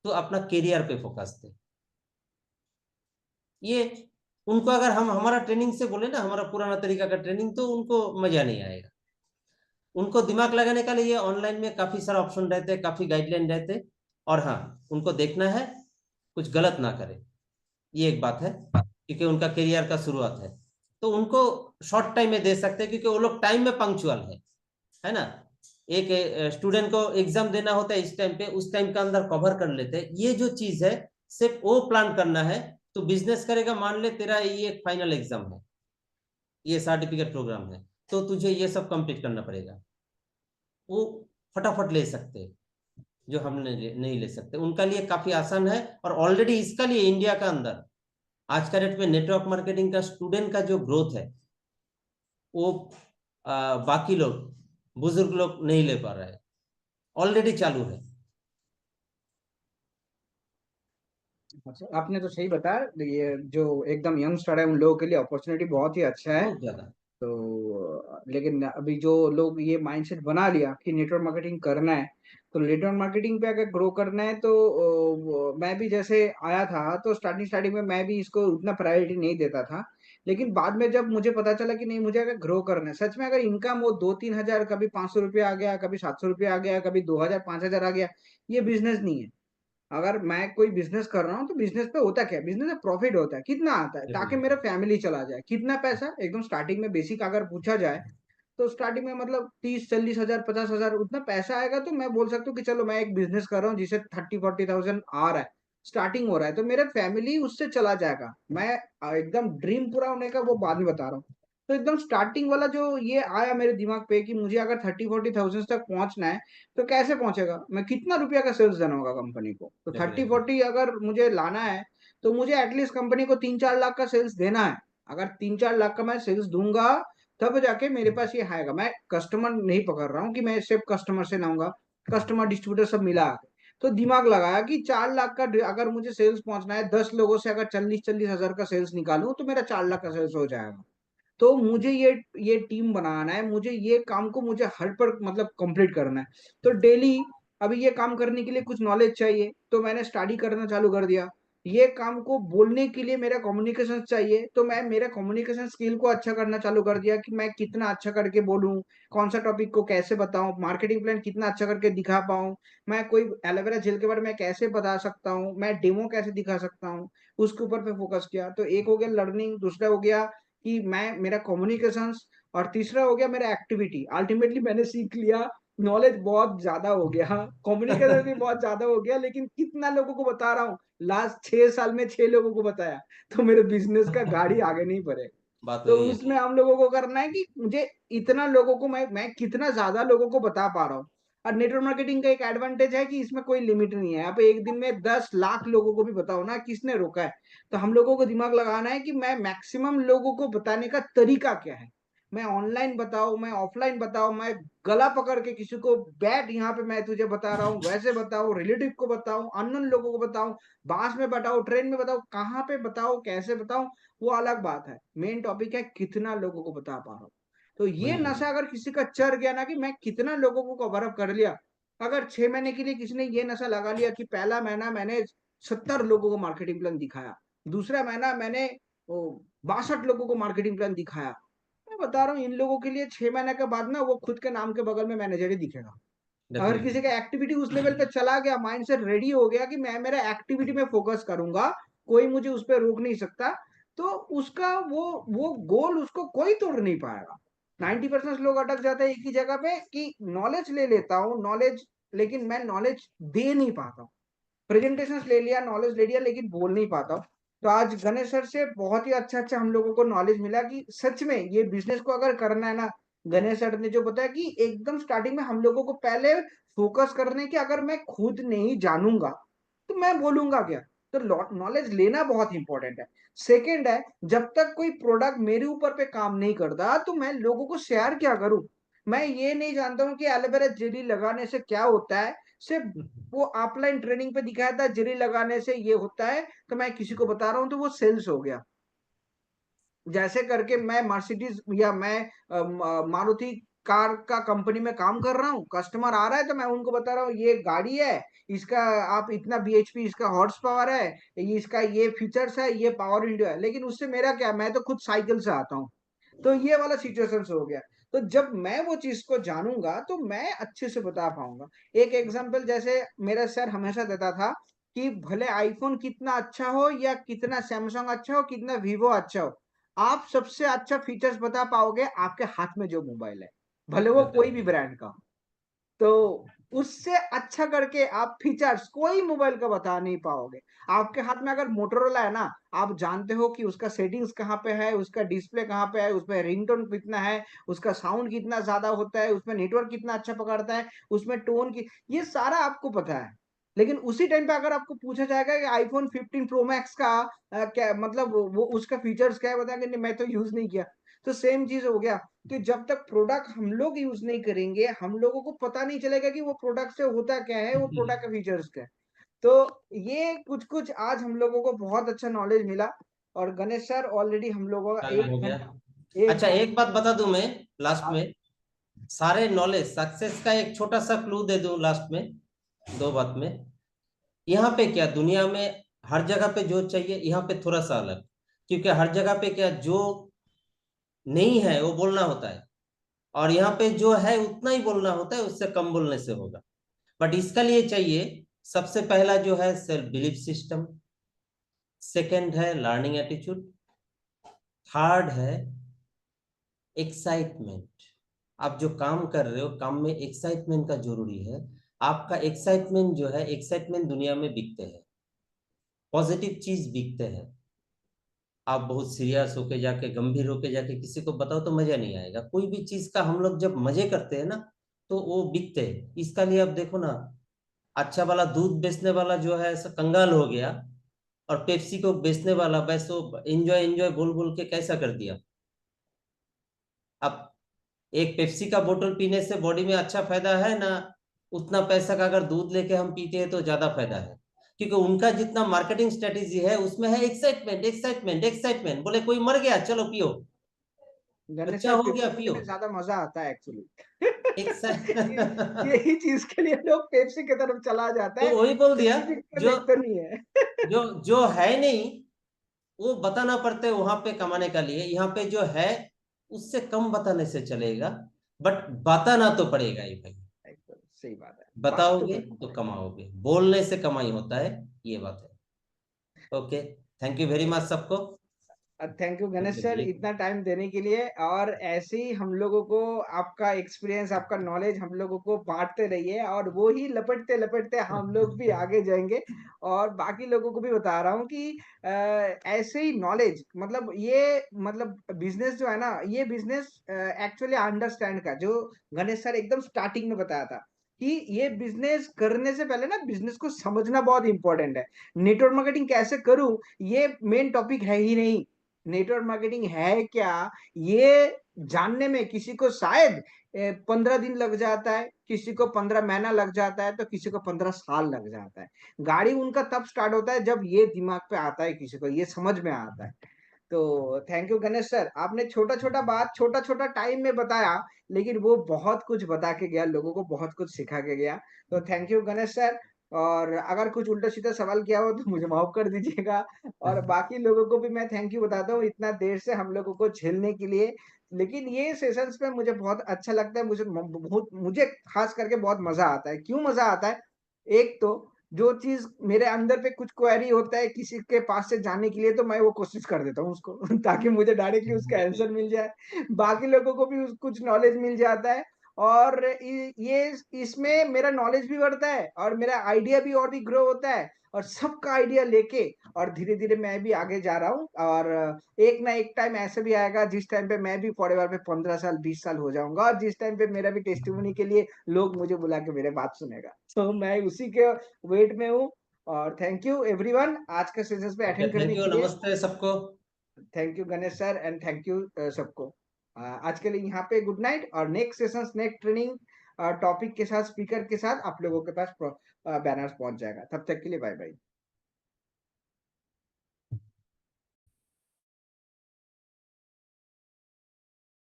तो अपना करियर पे फोकस दे। ये उनको अगर हम हमारा ट्रेनिंग से बोले ना, हमारा पुराना तरीका का ट्रेनिंग, तो उनको मजा नहीं आएगा। उनको दिमाग लगाने का लिए ऑनलाइन में काफी सारा ऑप्शन रहते हैं, काफी गाइडलाइन रहते हैं। और हाँ, उनको देखना है कुछ गलत ना करे, ये एक बात है, क्योंकि उनका करियर का शुरुआत है। तो उनको शॉर्ट टाइम में दे सकते हैं, क्योंकि वो लोग टाइम में पंक्चुअल है ना। एक स्टूडेंट को एग्जाम देना होता है इस टाइम पे, उस टाइम के अंदर कवर कर लेते हैं। ये जो चीज है सिर्फ वो प्लान करना है। तो बिजनेस करेगा, मान ले तेरा ये एक फाइनल एग्जाम है, ये सर्टिफिकेट प्रोग्राम है, तो तुझे ये सब कंप्लीट करना पड़ेगा। वो फटाफट ले सकते हैं, जो हम नहीं ले सकते, उनका लिए काफी आसान है। और ऑलरेडी इसका लिए इंडिया का अंदर आज का डेट में नेटवर्क मार्केटिंग का स्टूडेंट का जो ग्रोथ है, वो बाकी लोग बुजुर्ग लोग नहीं ले पा रहे हैं, ऑलरेडी चालू है। अच्छा, आपने तो सही बताया, ये जो एकदम यंगस्टर है उन लोगों के लिए अपॉर्चुनिटी बहुत ही अच्छा है। बहुत ज्यादा। तो लेकिन अभी जो लोग ये माइंडसेट बना लिया कि नेटवर्क मार्केटिंग करना है, तो नेटवर्क मार्केटिंग पे अगर ग्रो करना है तो मैं भी जैसे आया था तो स्टार्टिंग स्टार्टिंग में मैं भी इसको उतना प्रायोरिटी नहीं देता था। लेकिन बाद में जब मुझे पता चला कि नहीं, मुझे अगर ग्रो करना है सच में, अगर इनकम वो 2-3 हजार, कभी 500 रुपया आ गया, कभी 700 रुपया आ गया, कभी 2 हजार 5 हजार आ गया, ये बिजनेस नहीं है। अगर मैं कोई बिजनेस कर रहा हूँ तो बिजनेस पे होता क्या है, बिजनेस में प्रॉफिट होता है, कितना आता है ताकि मेरा फैमिली चला जाए, कितना पैसा एकदम स्टार्टिंग में बेसिक अगर पूछा जाए, तो स्टार्टिंग में मतलब 30-40 हजार 50 हजार उतना पैसा आएगा, तो मैं बोल सकता हूँ कि चलो मैं एक बिजनेस कर रहा हूँ जिसे 30-40 थाउजेंड आ रहा है, स्टार्टिंग हो रहा है, तो मेरा फैमिली उससे चला जाएगा। मैं एकदम ड्रीम पूरा होने का वो बाद में बता रहा हूँ। तो एकदम स्टार्टिंग वाला जो ये आया मेरे दिमाग पे कि मुझे अगर 30-40 थाउजेंड तक पहुंचना है, तो कैसे पहुंचेगा, मैं कितना रुपया का सेल्स देना होगा कंपनी को, तो थर्टी डेफिनेटली। फोर्टी अगर मुझे लाना है, तो मुझे एटलीस्ट कंपनी को 3-4 लाख का सेल्स देना है। अगर 3-4 लाख का मैं सेल्स दूंगा, तब जाके मेरे पास ये आएगा। मैं कस्टमर नहीं पकड़ रहा हूँ कि मैं सिर्फ कस्टमर से लाऊंगा, कस्टमर डिस्ट्रीब्यूटर सब मिला के। तो दिमाग लगाया कि 4 लाख का अगर मुझे सेल्स पहुंचना है, 10 लोगों से अगर 40-40 हजार का सेल्स निकालूं, तो मेरा 4 लाख का सेल्स हो जाएगा। तो मुझे ये टीम बनाना है, मुझे ये काम को मुझे हर पर मतलब कंप्लीट करना है। तो डेली अभी ये काम करने के लिए कुछ नॉलेज चाहिए, तो मैंने स्टडी करना चालू कर दिया। ये काम को बोलने के लिए मेरा कम्युनिकेशन चाहिए, तो मैं मेरा कम्युनिकेशन स्किल को अच्छा करना चालू कर दिया कि मैं कितना अच्छा करके बोलूं, कौन सा टॉपिक को कैसे बताऊं, मार्केटिंग प्लान कितना अच्छा करके दिखा पाऊं, मैं कोई एलोवेरा जेल के बारे में कैसे बता सकता हूं, मैं डेमो कैसे दिखा सकता हूं, उसके ऊपर पे फोकस किया। तो एक हो गया लर्निंग, दूसरा हो गया कि मैं मेरा कम्युनिकेशंस, और तीसरा हो गया मेरा एक्टिविटी। अल्टीमेटली मैंने सीख लिया, नॉलेज बहुत ज्यादा हो गया, कम्युनिकेशन भी बहुत ज्यादा हो गया, लेकिन कितना लोगों को बता रहा हूँ, लास्ट 6 साल में 6 लोगों को बताया, तो मेरे बिजनेस का गाड़ी आगे नहीं बढ़ेगा। बात तो वही है। उसमें हम लोगों को करना है कि मुझे इतना लोगों को मैं कितना ज्यादा लोगों को बता पा रहा हूँ। और नेटवर्क मार्केटिंग का एक एडवांटेज है कि इसमें कोई लिमिट नहीं है, आप एक दिन में 10 लाख लोगों को भी बताओ ना, किसने रोका है। तो हम लोगों को दिमाग लगाना है कि मैं मैक्सिमम लोगों को बताने का तरीका क्या है, मैं ऑनलाइन बताऊं, मैं ऑफलाइन बताऊं, मैं गला पकड़ के किसी को बैठ यहाँ पे मैं तुझे बता रहा हूँ वैसे बताऊं, रिलेटिव को बताऊं, अननोन लोगों को बताऊं, बास में बताऊं, ट्रेन में बताऊं, कहाँ पे बताऊं, कैसे बताऊं, वो अलग बात है। मेन टॉपिक है कितना लोगों को बता पा रहा हूँ। तो ये वही है। नशा अगर किसी का चढ़ गया ना कि मैं कितना लोगों को कवर अप कर लिया, अगर 6 महीने के लिए किसी ने ये नशा लगा लिया कि पहला महीना मैंने 70 लोगों को मार्केटिंग प्लान दिखाया, दूसरा महीना मैंने 62 लोगों को मार्केटिंग प्लान दिखाया, मैं बता रहा हूँ इन लोगों के लिए 6 महीने के बाद ना वो खुद के नाम के बगल में मैनेजर ही दिखेगा। अगर किसी डेफिनेटली। का एक्टिविटी उस लेवल पे चला गया, माइंड सेट रेडी हो गया कि मैं मेरा एक्टिविटी में फोकस करूंगा, कोई मुझे उस पर रोक नहीं सकता, तो उसका वो गोल उसको कोई तोड़ नहीं पाएगा। 90% लोग अटक जाते हैं एक ही जगह पे कि नॉलेज ले लेता हूँ, नॉलेज, लेकिन मैं नॉलेज दे नहीं पाता हूँ। प्रेजेंटेशन ले लिया, नॉलेज ले लिया, लेकिन बोल नहीं पाता हूँ। तो आज गणेश सर से बहुत ही अच्छा अच्छा हम लोगों को नॉलेज मिला कि सच में ये बिजनेस को अगर करना है ना, गणेश सर ने जो बताया कि एकदम स्टार्टिंग में हम लोगों को पहले फोकस करने की, अगर मैं खुद नहीं जानूंगा तो मैं बोलूंगा क्या। तो नॉलेज लेना बहुत इंपॉर्टेंट है। सेकंड है, जब तक कोई प्रोडक्ट मेरे ऊपर पे काम नहीं करता, तो मैं लोगों को शेयर क्या करूं। मैं ये नहीं जानता हूं कि एलोवेरा जेली लगाने से क्या होता है, सिर्फ वो ऑफलाइन ट्रेनिंग पे दिखाया था जेली लगाने से ये होता है, तो मैं किसी को बता रहा हूँ तो वो सेल्स हो गया। जैसे करके मैं मर्सिडीज या मैं मारुति कार का कंपनी में काम कर रहा हूँ, कस्टमर आ रहा है तो मैं उनको बता रहा हूँ ये गाड़ी है, इसका आप इतना बीएचपी इसका हॉर्स पावर है, ये इसका ये फीचर्स है, ये पावर इंडियो है, लेकिन उससे मेरा क्या, मैं तो खुद साइकिल से आता हूँ। तो ये वाला सिचुएशन हो गया। तो जब मैं वो चीज को जानूंगा तो मैं अच्छे से बता पाऊंगा। एक एग्जांपल जैसे मेरा सर हमेशा देता था कि भले आईफोन कितना अच्छा हो या कितना सैमसंग अच्छा हो, कितना वीवो अच्छा हो, आप सबसे अच्छा फीचर्स बता पाओगे आपके हाथ में जो मोबाइल है, भले वो कोई भी डेफिनेटली। ब्रांड का हो। तो उससे अच्छा करके आप फीचर्स कोई मोबाइल का बता नहीं पाओगे। आपके हाथ में अगर मोटरोला है ना, आप जानते हो कि उसका सेटिंग्स कहाँ पे है, उसका डिस्प्ले कहाँ पे है, उसमें रिंगटोन कितना है, उसका साउंड कितना ज्यादा होता है, उसमें नेटवर्क कितना अच्छा पकड़ता है, उसमें टोन की, ये सारा आपको पता है। लेकिन उसी टाइम पे अगर आपको पूछा जाएगा कि आईफोन 15 प्रो मैक्स का क्या मतलब वो उसका फीचर्स क्या है, बताएंगे नहीं मैं तो यूज नहीं किया। तो सेम चीज हो गया कि जब तक प्रोडक्ट हम लोग यूज नहीं करेंगे, हम लोगों को पता नहीं चलेगा कि वो प्रोडक्ट से होता क्या है, वो प्रोडक्ट का फीचर्स क्या है। तो ये कुछ कुछ आज हम लोगों को बहुत अच्छा नॉलेज मिला। और गणेश सर ऑलरेडी हम लोगों का टाइम एक हो गया। घंटा एक अच्छा, घंटा एक बात बता दूं मैं लास्ट आप में, सारे नॉलेज सक्सेस का एक छोटा सा क्लू दे दूं लास्ट में, दो बात में। यहाँ पे क्या दुनिया में हर जगह पे जो चाहिए, यहाँ पे थोड़ा सा अलग, क्योंकि हर जगह पे क्या जो नहीं है वो बोलना होता है, और यहाँ पे जो है उतना ही बोलना होता है, उससे कम बोलने से होगा। बट इसका लिए चाहिए सबसे पहला जो है सेल्फ बिलीफ सिस्टम, सेकंड है लर्निंग एटीट्यूड, थर्ड है एक्साइटमेंट। आप जो काम कर रहे हो काम में एक्साइटमेंट का जरूरी है। आपका एक्साइटमेंट जो है, एक्साइटमेंट दुनिया में बिकते हैं, पॉजिटिव चीज बिकते हैं। आप बहुत सीरियस होके जाके, गंभीर होके जाके किसी को बताओ तो मजा नहीं आएगा। कोई भी चीज का हम लोग जब मजे करते हैं ना, तो वो बिकते हैं। इसका लिए अब देखो ना, अच्छा वाला दूध बेचने वाला जो है ऐसा कंगाल हो गया, और पेप्सी को बेचने वाला बस वो एंजॉय एंजॉय बोल बोल के कैसा कर दिया। अब एक पेप्सी का बोतल पीने से बॉडी में अच्छा फायदा है ना, उतना पैसा का अगर दूध लेके हम पीते हैं तो ज्यादा फायदा है। क्योंकि उनका जितना मार्केटिंग स्ट्रेटेजी है उसमें है एक्साइटमेंट एक्साइटमेंट एक्साइटमेंट, बोले कोई मर गया चलो पियो, गणेश बच्चा सर, हो गया पेप्सी पीने पियो। में ज्यादा मजा आता है एक्चुअली। एक्साइट यही चीज के लिए लोग पेप्सी की तरफ चला जाता तो है, वही बोल दिया। किसी चीज को जो देखते नहीं है। जो जो है नहीं वो बताना पड़ता है वहां पे कमाने का लिए, यहाँ पे जो है उससे कम बताने से चलेगा, बट बताना तो पड़ेगा ही भाई। एकदम सही बात है, बात तो बताओगे करना तो पड़ेगा। कमाओगे, बोलने से कमाई होता है, ये बात है। Okay, thank you very much सबको। Thank you Ganesh okay sir, जी। इतना टाइम देने के लिए। और ऐसे ही हम लोगों को आपका एक्सपीरियंस, आपका नॉलेज हम लोगों को बांटते रहिए, और वो ही लपटते लपटते हम लोग भी आगे जाएंगे। और बाकी लोगों को भी बता रहा हूँ कि ऐसे ही नॉलेज, मतलब ये, मतलब बिजनेस जो है ना, ये बिजनेस एक्चुअली अंडरस्टैंड का, जो गणेश सर एकदम स्टार्टिंग में बताया था कि ये बिजनेस करने से पहले ना बिजनेस को समझना बहुत इंपॉर्टेंट है। नेटवर्क मार्केटिंग कैसे करूं, ये मेन टॉपिक है ही नहीं। नेटवर्क मार्केटिंग है क्या, ये जानने में किसी को शायद 15 दिन लग जाता है, किसी को 15 महीना लग जाता है, तो किसी को 15 साल लग जाता है। गाड़ी उनका तब स्टार्ट होता है जब ये दिमाग पे आता है, किसी को ये समझ में आता है। तो थैंक यू गणेश सर, आपने छोटा छोटा बात छोटा छोटा टाइम में बताया, लेकिन वो बहुत कुछ बता के गया, लोगों को बहुत कुछ सिखा के गया। तो थैंक यू गणेश सर। और अगर कुछ उल्टा सीधा सवाल किया हो तो मुझे माफ कर दीजिएगा। और बाकी लोगों को भी मैं थैंक यू बताता हूँ इतना देर से हम लोगों को झेलने के लिए। लेकिन ये सेशंस में मुझे बहुत अच्छा लगता है, मुझे खास करके बहुत मजा आता है। क्यों मजा आता है? एक तो जो चीज मेरे अंदर पे कुछ क्वेरी होता है किसी के पास से जानने के लिए, तो मैं वो कोशिश कर देता हूँ उसको ताकि मुझे डायरेक्टली उसका आंसर मिल जाए। बाकी लोगों को भी कुछ नॉलेज मिल जाता है। और ये इसमें मेरा नॉलेज भी बढ़ता है, और मेरा आइडिया भी और भी ग्रो होता है, और सबका आइडिया लेके और धीरे धीरे मैं भी आगे जा रहा हूँ। और एक ना एक टाइम ऐसे भी आएगा जिस टाइम पे मैं भी फॉरएवर पे 15 साल 20 साल हो जाऊंगा, और जिस टाइम पे मेरा भी टेस्टिमोनी के लिए लोग मुझे बुला के मेरे बात सुनेगा। तो मैं उसी के वेट में हूँ। और थैंक यू एवरीवन आज के सेशंस पे ओके, अटेंड थैंक करने यू, के लिए। नमस्ते सबको। Thank you Ganesh sir, and thank you सबको। आज के लिए यहाँ पे गुड नाइट, और next sessions next training topic के साथ, स्पीकर के साथ आप लोगों के पास बैनर्स पहुंच जाएगा। तब तक के लिए बाय बाय।